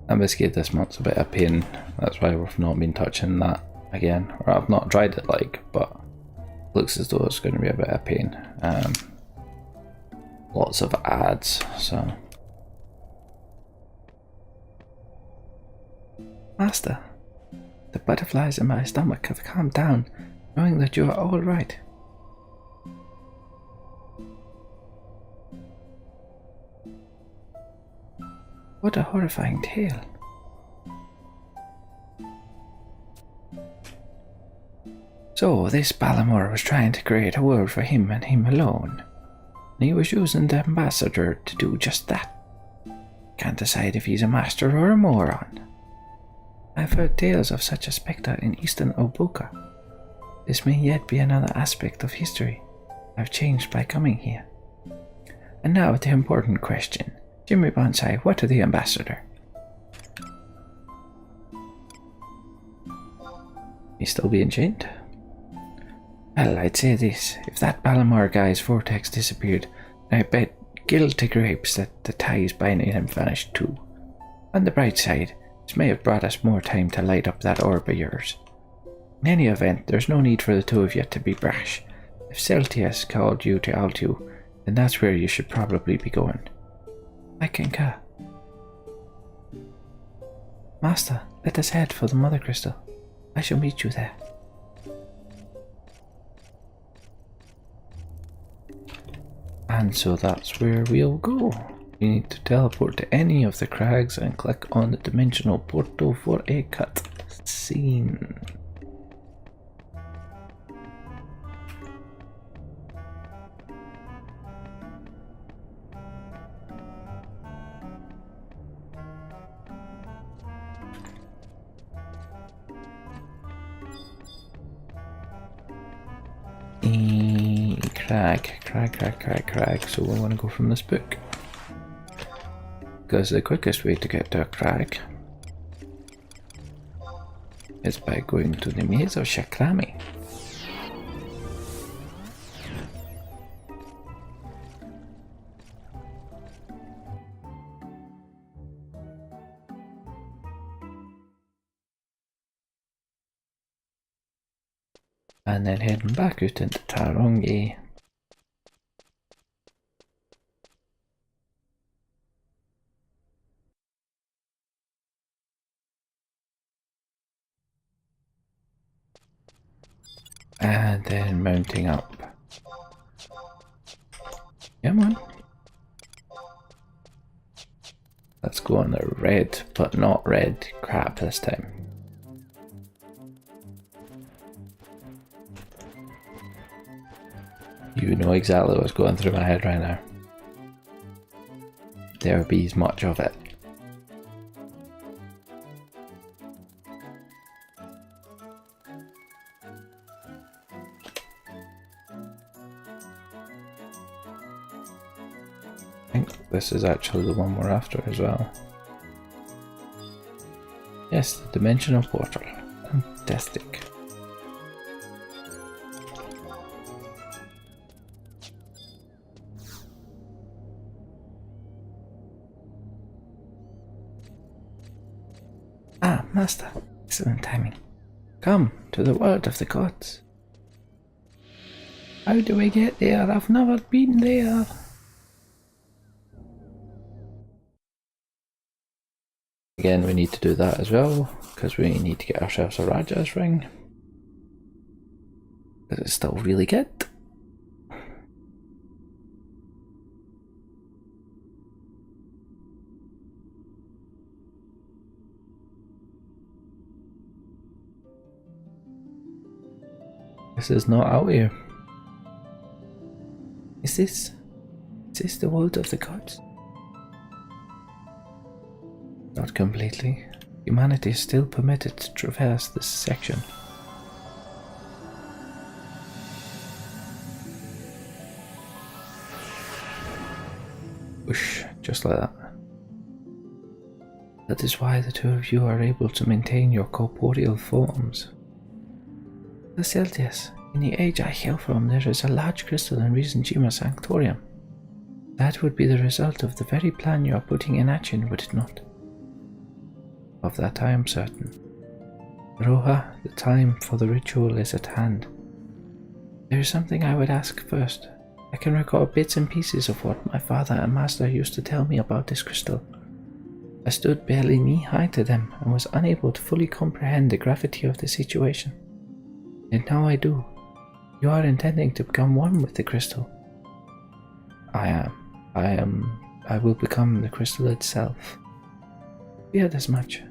Ambuscade this month's a bit of pain, that's why we've not been touching that again, or I've not tried it but looks as though it's going to be a bit of pain. Lots of ads, so. Master, the butterflies in my stomach have calmed down, knowing that you are all right. What a horrifying tale. So, this Balamor was trying to create a world for him and him alone. And he was using the ambassador to do just that. Can't decide if he's a master or a moron. I've heard tales of such a spectre in eastern Obuka. This may yet be another aspect of history I've changed by coming here. And now the important question. Jimmy Bonsai, what of the ambassador? He's still being chained? Well, I'd say this. If that Balamor guy's vortex disappeared, I bet guilt to grapes that the ties binding him vanished too. On the bright side, this may have brought us more time to light up that orb of yours. In any event, there's no need for the two of you to be brash. If Celtius called you to Altu, then that's where you should probably be going. I concur. Master, let us head for the Mother Crystal. I shall meet you there. And so that's where we'll go. You need to teleport to any of the crags and click on the dimensional portal for a cut scene. Crag. So we want to go from this book. Because the quickest way to get to a crag is by going to the maze of Shakrami. And then heading back out into Tarongi. And then mounting up. Come on. Let's go on the red, but not red crap this time. You know exactly what's going through my head right now. There be much of it. think this is actually the one we're after as well. Yes, the dimensional portal. Fantastic. Ah, Master. Excellent timing. Come to the world of the gods. How do I get there? I've never been there. Again, we need to do that as well, because we need to get ourselves a Raja's ring. But it's still really good. This is not out here. Is this the world of the gods? Not completely. Humanity is still permitted to traverse this section. Whoosh, just like that. That is why the two of you are able to maintain your corporeal forms. Celsius, in the age I hail from, there is a large crystal in Rhapsodies Sanctorium. That would be the result of the very plan you are putting in action, would it not? Of that I am certain. Roha, the time for the ritual is at hand. There is something I would ask first. I can recall bits and pieces of what my father and master used to tell me about this crystal. I stood barely knee-high to them and was unable to fully comprehend the gravity of the situation. And now I do. You are intending to become one with the crystal. I will become the crystal itself. Feared as much.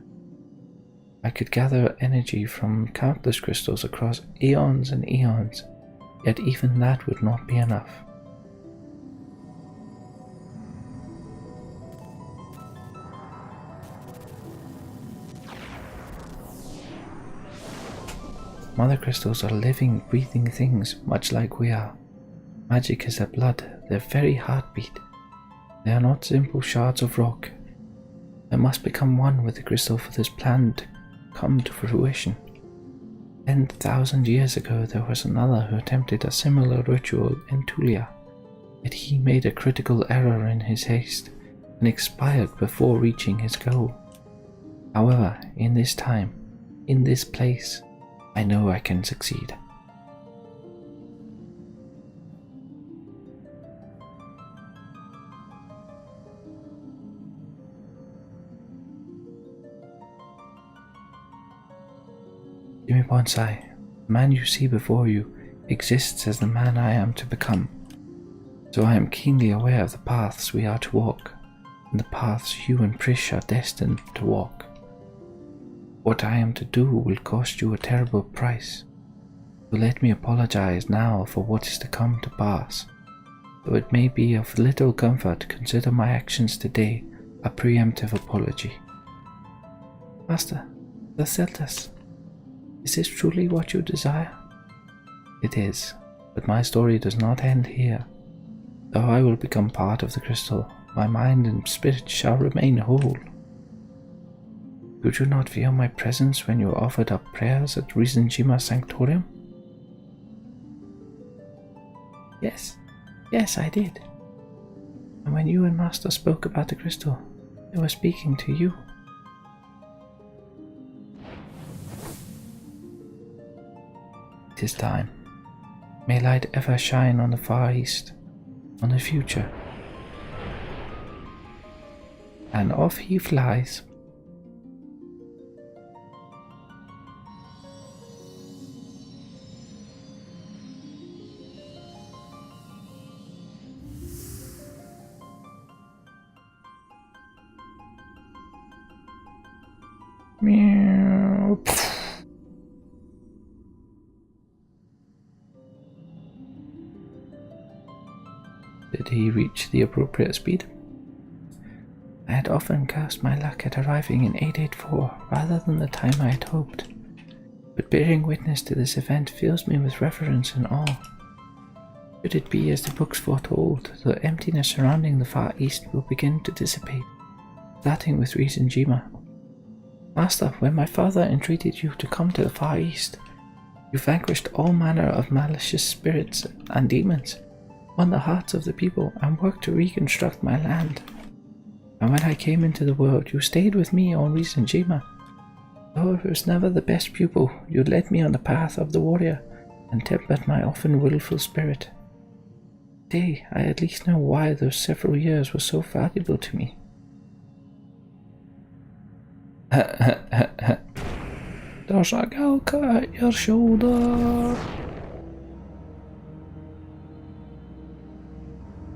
I could gather energy from countless crystals across eons and eons, yet even that would not be enough. Mother crystals are living, breathing things, much like we are. Magic is their blood, their very heartbeat. They are not simple shards of rock. I must become one with the crystal for this plan to come to fruition. 10,000 years ago there was another who attempted a similar ritual in Tulia, yet he made a critical error in his haste and expired before reaching his goal. However, in this time, in this place, I know I can succeed. Jimmy Bonsai, the man you see before you exists as the man I am to become. So I am keenly aware of the paths we are to walk, and the paths you and Prish are destined to walk. What I am to do will cost you a terrible price, so let me apologize now for what is to come to pass. Though it may be of little comfort, consider my actions today a preemptive apology. Master, the Celtas, is this truly what you desire? It is, but my story does not end here. Though I will become part of the crystal, my mind and spirit shall remain whole. Could you not feel my presence when you offered up prayers at Rhapsodies Sanctorium? Yes, I did. And when you and Master spoke about the crystal, they were speaking to you. It is time. May light ever shine on the far east, on the future. And off he flies. Meow. Did he reach the appropriate speed? I had often cursed my luck at arriving in 884 rather than the time I had hoped, but bearing witness to this event fills me with reverence and awe. Should it be as the books foretold, the emptiness surrounding the Far East will begin to dissipate, starting with recent Jima. Master, when my father entreated you to come to the Far East, you vanquished all manner of malicious spirits and demons, won the hearts of the people, and worked to reconstruct my land. And when I came into the world, you stayed with me on recent Jima. Though I was never the best pupil, you led me on the path of the warrior, and tempered my often willful spirit. Today, I at least know why those several years were so valuable to me. There's a galka at your shoulder.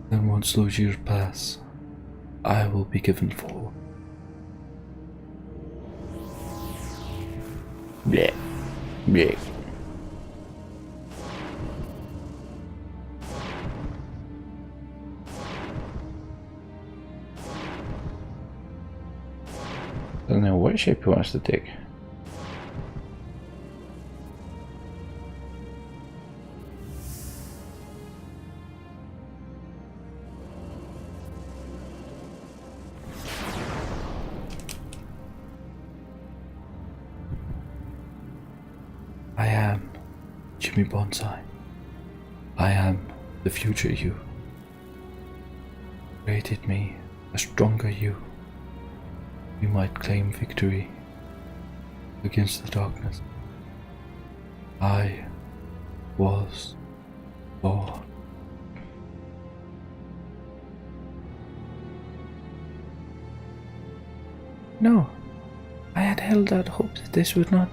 Then once those years pass, I will be given forward. Blech. Blech. I don't know what shape he wants to take. I am Jimmy Bonsai. I am the future you. Created me a stronger you. You might claim victory against the darkness. I was born. No, I had held out hope that this would not.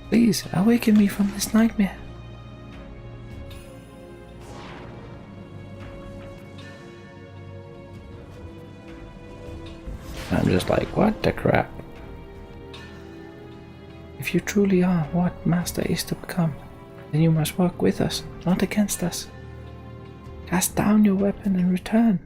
Please, awaken me from this nightmare. I'm just like, what the crap? If you truly are what Master is to become, then you must work with us, not against us. Cast down your weapon and return.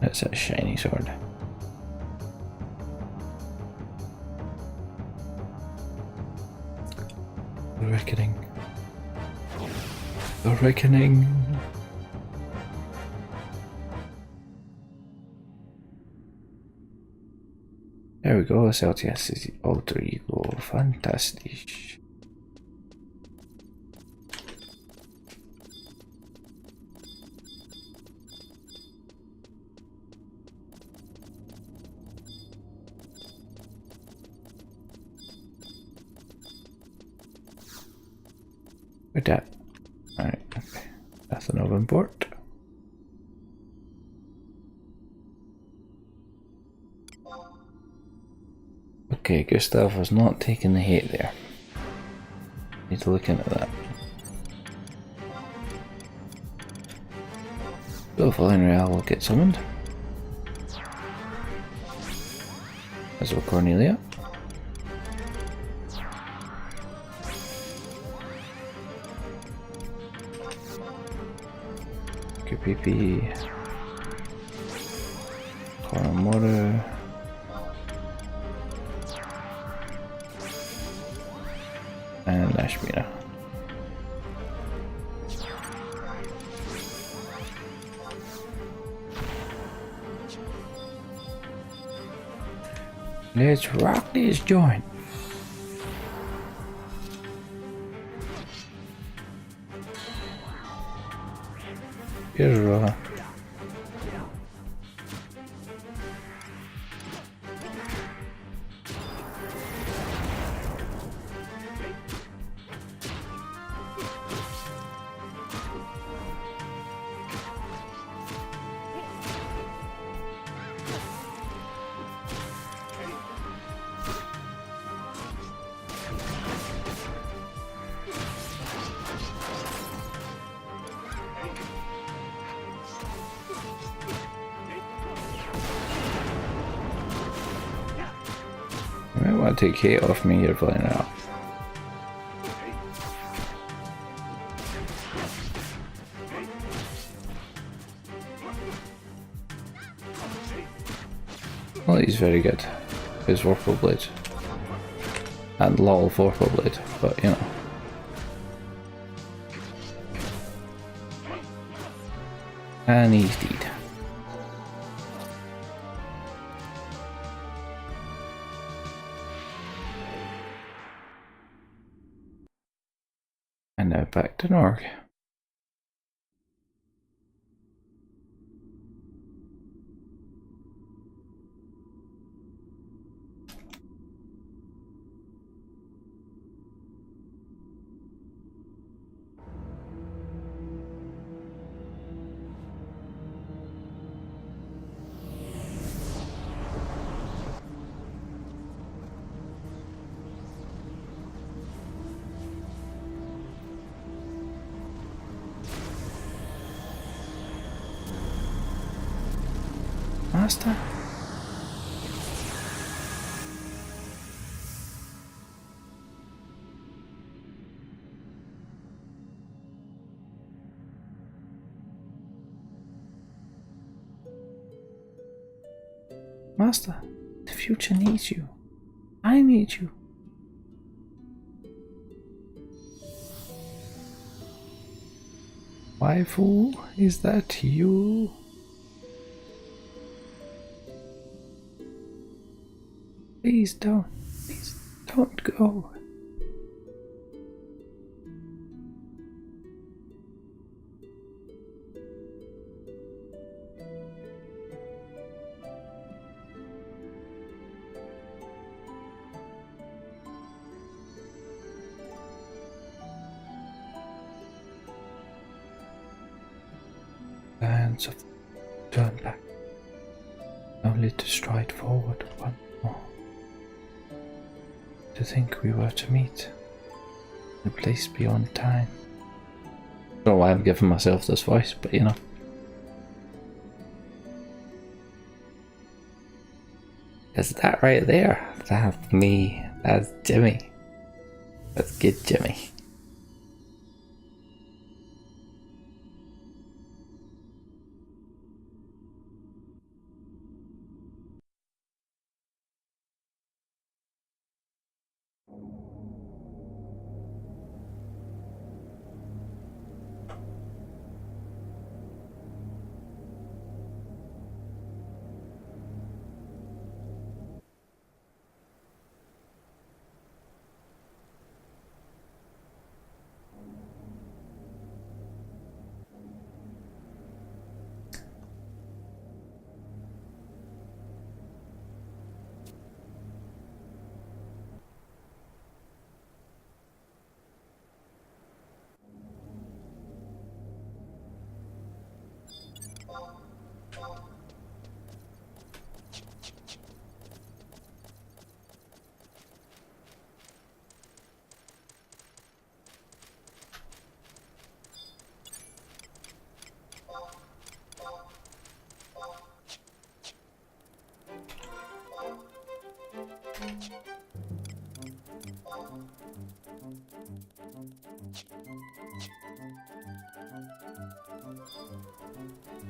That's a shiny sword. The reckoning. The reckoning. There we go, Celsius is the alter ego. Fantastic. With that. Alright, okay. Nothing of import. Okay, Gustav was not taking the hit there. Need to look into that. So Valerial will get summoned. As will Cornelia. QPP. Karamoto. And Ashmina. Let's rock this joint. Here's want to take hate off me, you're flying out. Well, he's very good. His Vorpal Blade. And lol Vorpal Blade, but you know. And he's dead. And now back to Norg. Master? Master, the future needs you. I need you. Waifu, is that you? Please don't go. Hands of turn back, only to stride forward one more. To think we were to meet in a place beyond time. I don't know why I'm giving myself this voice, but you know. Is that right there? That's me. That's Jimmy. That's good, Jimmy.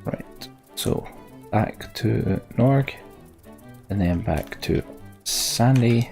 Right, so back to Norg, and then back to Sandy.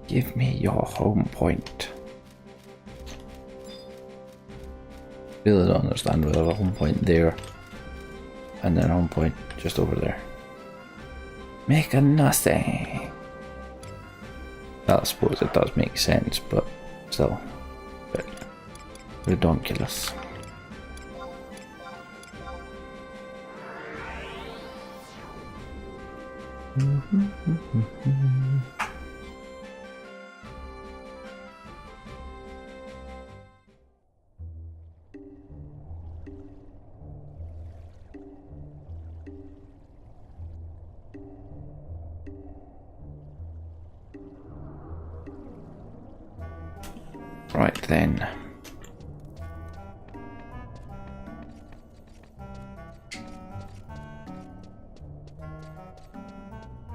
Give me your home point. Really don't understand whether a home point there and then a home point just over there. Make a nothing. Well, I suppose it does make sense, but still a bit redonkulous. Right then.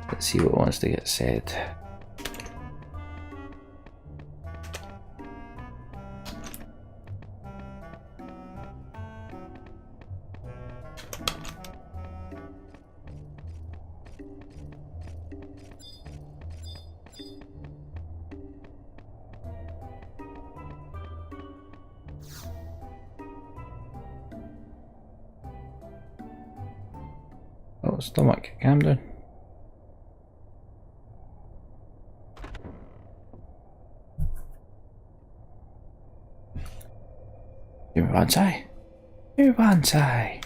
Let's see what wants to get said. Oh, stomach, calm down. Give me one side. Give me one side.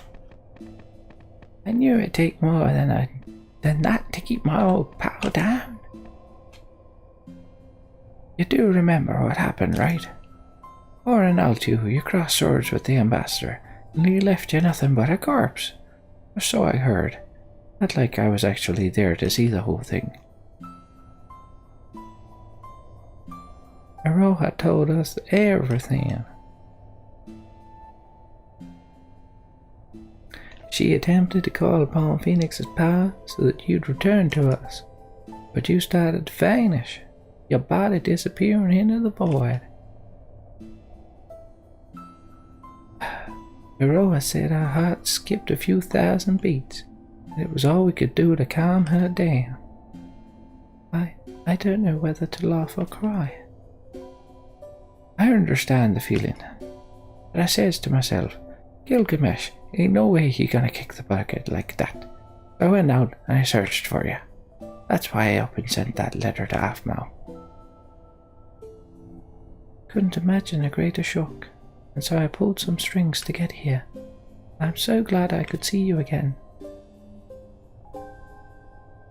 I knew it'd take more than that to keep my old pal down. You do remember what happened, right? Or an Altu, you crossed swords with the ambassador, and he left you nothing but a corpse. Or so I heard. Not like I was actually there to see the whole thing. Aroha told us everything. She attempted to call upon Phoenix's power so that you'd return to us, but you started to vanish, your body disappearing into the void. Aroha said our hearts skipped a few thousand beats, and it was all we could do to calm her down. I don't know whether to laugh or cry. I understand the feeling, but I says to myself, Gilgamesh, ain't no way he gonna kick the bucket like that. I went out and I searched for you. That's why I up and sent that letter to Afmau. Couldn't imagine a greater shock, and so I pulled some strings to get here. I'm so glad I could see you again.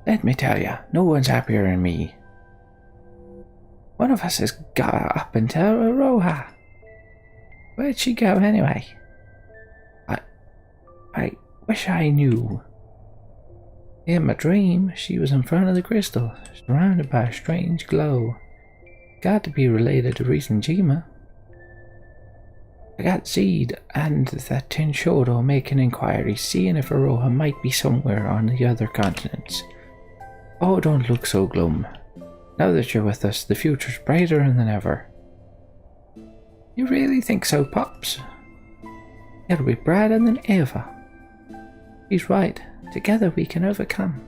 Let me tell you, no one's happier than me. One of us has got up and tell Aroha. Where'd she go anyway? I wish I knew. In my dream, she was in front of the crystal, surrounded by a strange glow. Got to be related to recent Jima. I got Zed and the Tin Shodo making inquiries, seeing if Aroha might be somewhere on the other continents. Oh, don't look so glum. Now that you're with us, the future's brighter than ever. You really think so, Pops? It'll be brighter than ever. He's right. Together we can overcome.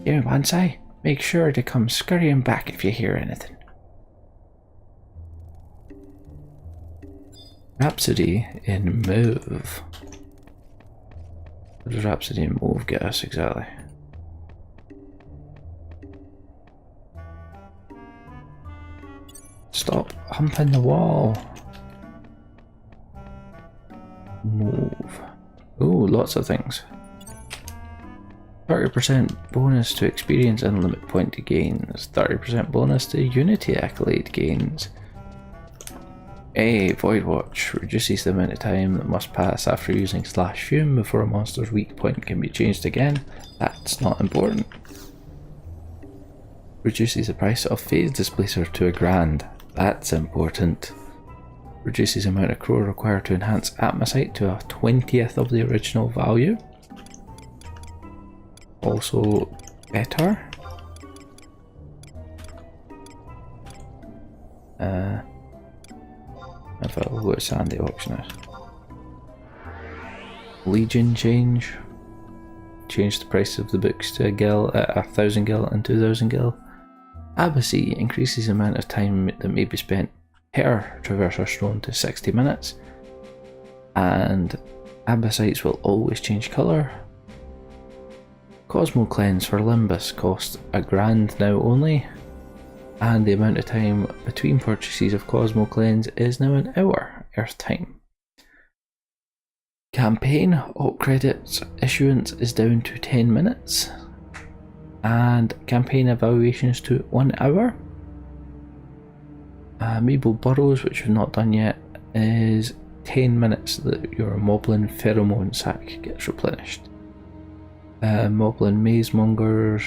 Here, Bonsai, make sure to come scurrying back if you hear anything. Rhapsody in Mauve. What does Rhapsody in Mauve get us exactly? Stop humping the wall. Move. Ooh, lots of things. 30% bonus to experience and limit point gains. 30% bonus to unity accolade gains. A Void Watch reduces the amount of time that must pass after using /fume before a monster's weak point can be changed again. That's not important. Reduces the price of Phase Displacer to $1,000. That's important. Reduces the amount of crow required to enhance Atmosite to 1/20th of the original value. Also better. If I will go to Sandy Auctioneer. Legion change. Change the price of the books to a gil at 1,000 gil and 2,000 gil. Abacy increases the amount of time that may be spent per Traverser Stone to 60 minutes. And Abasites will always change colour. Cosmo Cleanse for Limbus costs $1,000 now only. And the amount of time between purchases of Cosmo Cleanse is now an hour Earth time. Campaign Alt Credits issuance is down to 10 minutes. and campaign evaluations to 1 hour. Amiibo burrows, which we've not done yet, is 10 minutes that your Moblin pheromone sack gets replenished. Moblin maze mongers,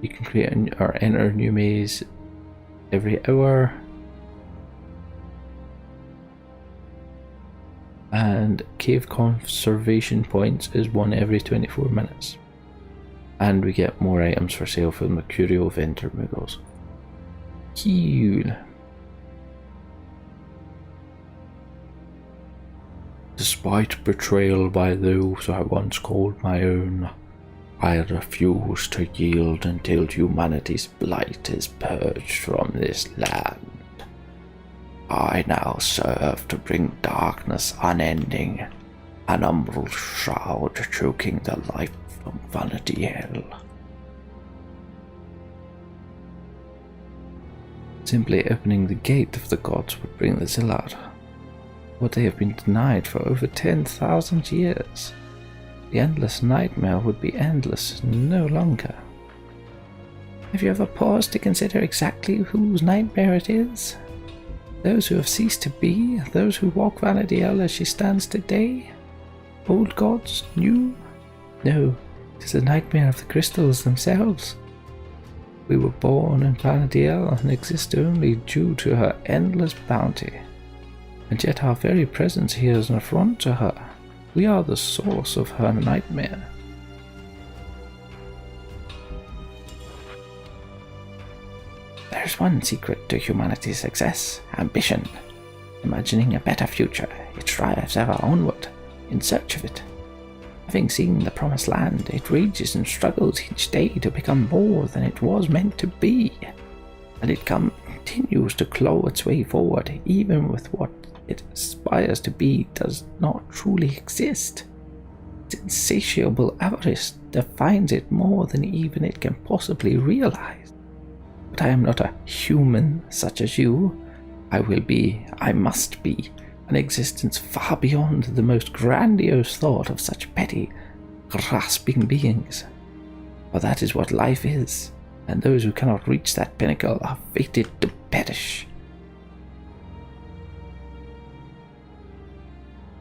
you can create or enter a new maze every hour. And cave conservation points is 1 every 24 minutes. And we get more items for sale from the Curio vendor moodles. Cool. Despite betrayal by those I once called my own, I refuse to yield until humanity's blight is purged from this land. I now serve to bring darkness unending, an umbral shroud choking the life from Vana'diel. Simply opening the gate of the gods would bring the Zillard, what they have been denied for over 10,000 years. The endless nightmare would be endless no longer. Have you ever paused to consider exactly whose nightmare it is? Those who have ceased to be, those who walk Vana'diel as she stands today? Old gods, new? No, it is the nightmare of the crystals themselves. We were born in Vana'diel and exist only due to her endless bounty. And yet our very presence here is an affront to her. We are the source of her nightmare. There is one secret to humanity's success: ambition. Imagining a better future, it strives ever onward, in search of it. Having seen the promised land, it rages and struggles each day to become more than it was meant to be. And it continues to claw its way forward, even with what it aspires to be does not truly exist. Its insatiable avarice defines it more than even it can possibly realize. But I am not a human such as you. I must be, an existence far beyond the most grandiose thought of such petty, grasping beings. For that is what life is, and those who cannot reach that pinnacle are fated to perish.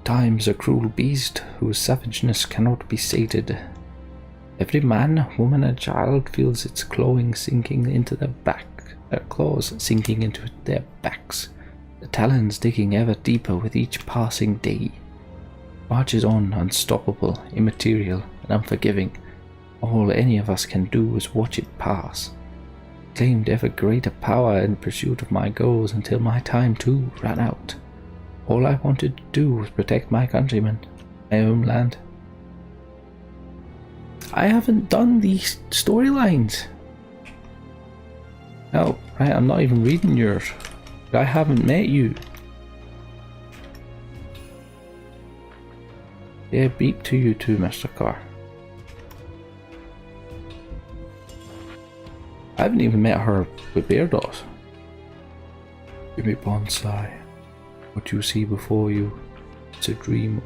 Time's a cruel beast whose savageness cannot be sated. Every man, woman, and child feels its claws sinking into their backs, the talons digging ever deeper with each passing day. Marches on, unstoppable, immaterial, and unforgiving. All any of us can do is watch it pass. Claimed ever greater power in pursuit of my goals until my time too ran out. All I wanted to do was protect my countrymen, my homeland. I haven't done these storylines. Oh, right, I'm not even reading yours. I haven't met you. Yeah, beep to you too, Mr. Carr. I haven't even met her with Bairdos. Give me bonsai. What you see before you, it's a dream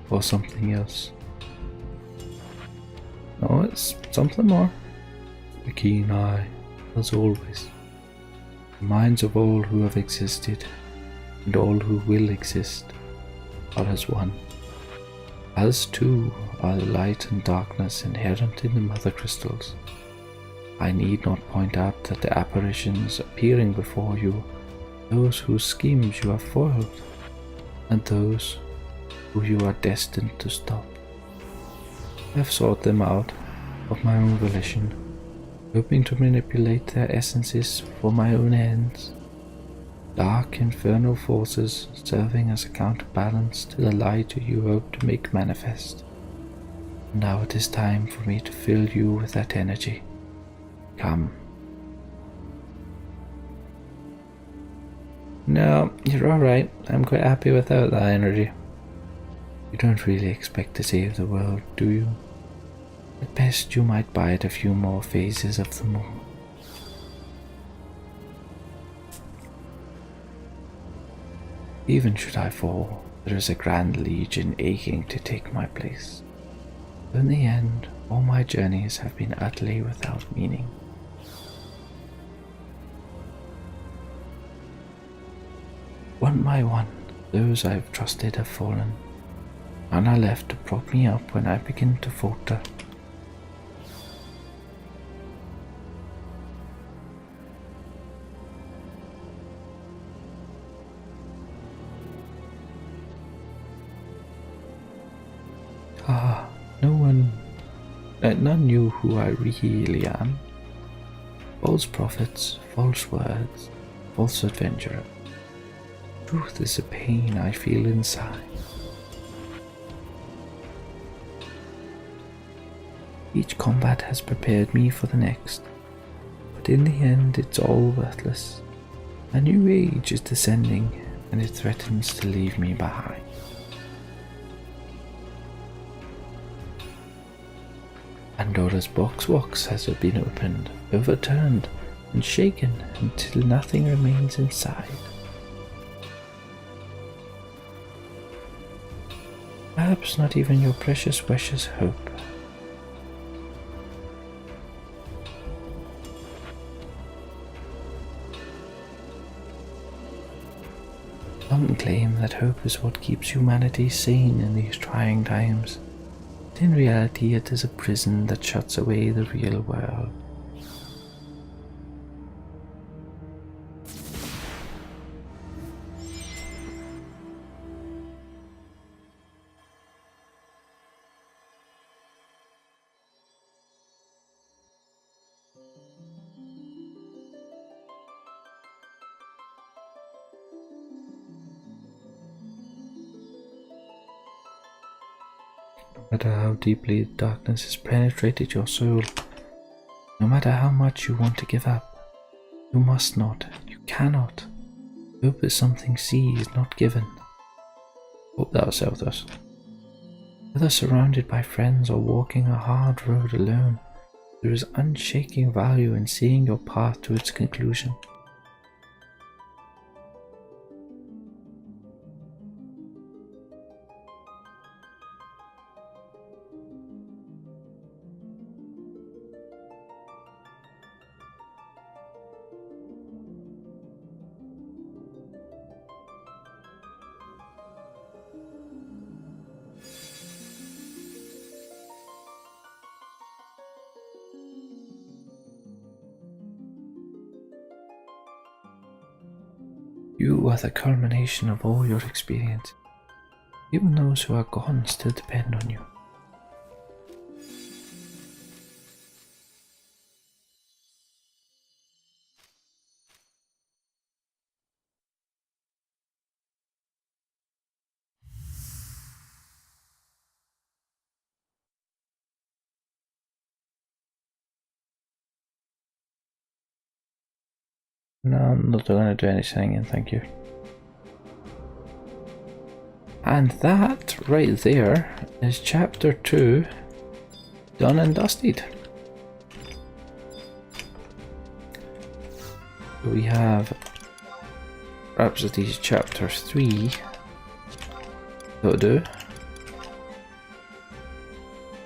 or something else. No, it's something more. A keen eye, as always. The minds of all who have existed, and all who will exist, are as one. As too are the light and darkness inherent in the mother crystals. I need not point out that the apparitions appearing before you, those whose schemes you have foiled, and those who you are destined to stop. I have sought them out of my own volition, hoping to manipulate their essences for my own ends. Dark infernal forces serving as a counterbalance to the light you hope to make manifest. Now it is time for me to fill you with that energy. Come. No, you're alright. I'm quite happy without that energy. You don't really expect to save the world, do you? At best you might bide a few more phases of the moon. Even should I fall, there is a grand legion aching to take my place. In the end, All my journeys have been utterly without meaning. One by one, those I have trusted have fallen. None are left to prop me up when I begin to falter. None knew who I really am. False prophets, false words, false adventurer. Truth is a pain I feel inside. Each combat has prepared me for the next, but in the end it's all worthless. A new age is descending, and it threatens to leave me behind. Pandora's box has been opened, overturned, and shaken until nothing remains inside. Perhaps not even your precious wishes hope. Some claim that hope is what keeps humanity sane in these trying times. In reality, it is a prison that shuts away the real world. No matter how deeply darkness has penetrated your soul, no matter how much you want to give up, you must not, you cannot. Hope is something seized, not given. Hope thou helped us. Whether surrounded by friends or walking a hard road alone, there is unshaking value in seeing your path to its conclusion. You are the culmination of all your experience. Even those who are gone still depend on you. No, I'm not going to do any singing, thank you. And that right there is chapter 2 done and dusted. We have Rhapsodies chapter 3 that'll do.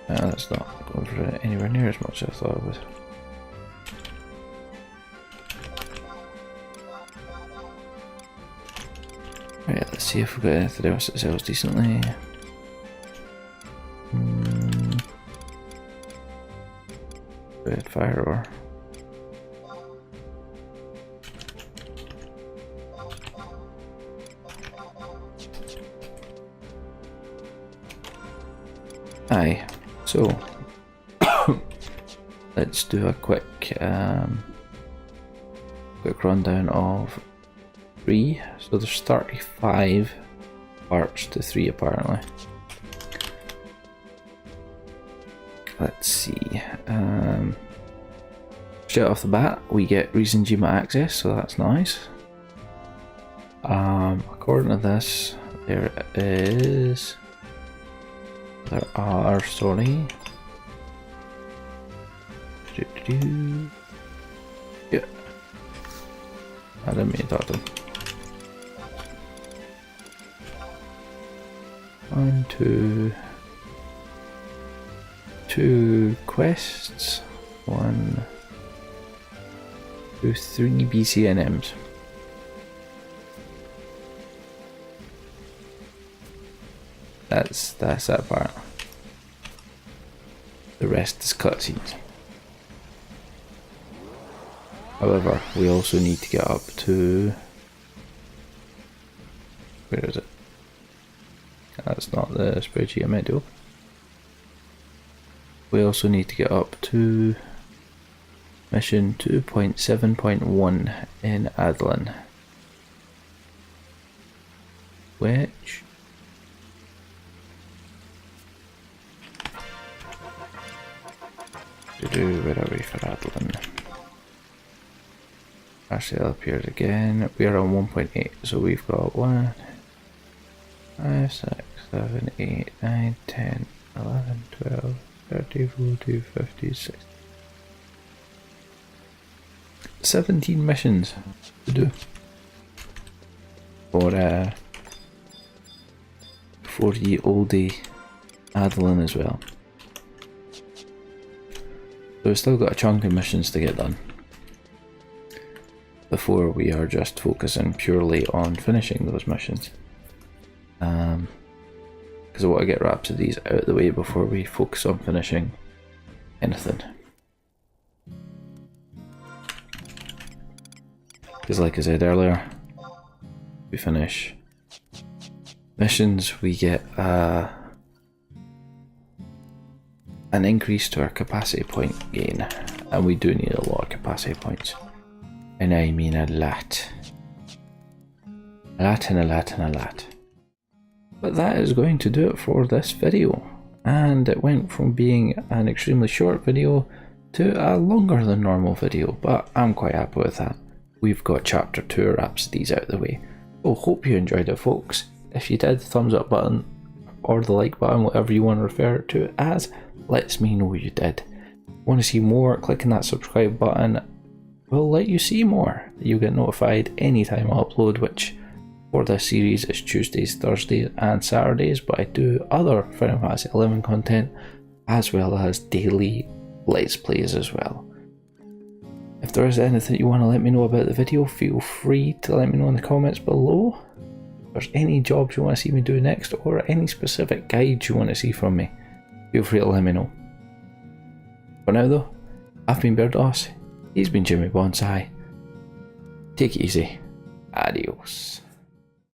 That's not going for anywhere near as much as I thought it would. Right, let's see if we've got anything else that sells decently. Red fire ore. Aye, so let's do a quick rundown of 3. So there's 35 parts to 3 apparently. Let's see. Straight off the bat, we get Reason Gema access, so that's nice. According to this, there are, sorry. Yeah. I didn't mean to talk to them. 1, 2, 2 quests. 1, 2, 3 BCNMs. That's that part. The rest is cutscenes. However, we also need to get up to... Where is it? That's not the spreadsheet I meant to open. We also need to get up to mission 2.7.1 in Adoulin, which where are we for Adoulin? Actually, it appears again. We are on 1.8, so we've got 1, 5, 6, 7, 8, 9, 10, 11, 12, 13, 14, 15, 16. 17 missions to do for ye oldie Adoulin as well. So we've still got a chunk of missions to get done before we are just focusing purely on finishing those missions. Because I want to get Rhapsodies out of the way before we focus on finishing anything. Because like I said earlier, we finish missions, we get an increase to our capacity point gain, and we do need a lot of capacity points, and I mean a lot. A lot and a lot and a lot. But that is going to do it for this video, and it went from being an extremely short video to a longer than normal video, but I'm quite happy with that. We've got chapter 2 Rhapsodies out of the way. So hope you enjoyed it, folks. If you did, thumbs up button or the like button, whatever you want to refer to it as, lets me know you did. Want to see more? Clicking that subscribe button will let you see more. You'll get notified anytime I upload, which for this series is Tuesdays, Thursdays and Saturdays, but I do other Final Fantasy XI content as well as daily Let's Plays as well. If there is anything you want to let me know about the video, feel free to let me know in the comments below. If there's any jobs you want to see me do next, or any specific guides you want to see from me, feel free to let me know. For now though, I've been Bairdos, he's been Jimmy Bonsai. Take it easy. Adios.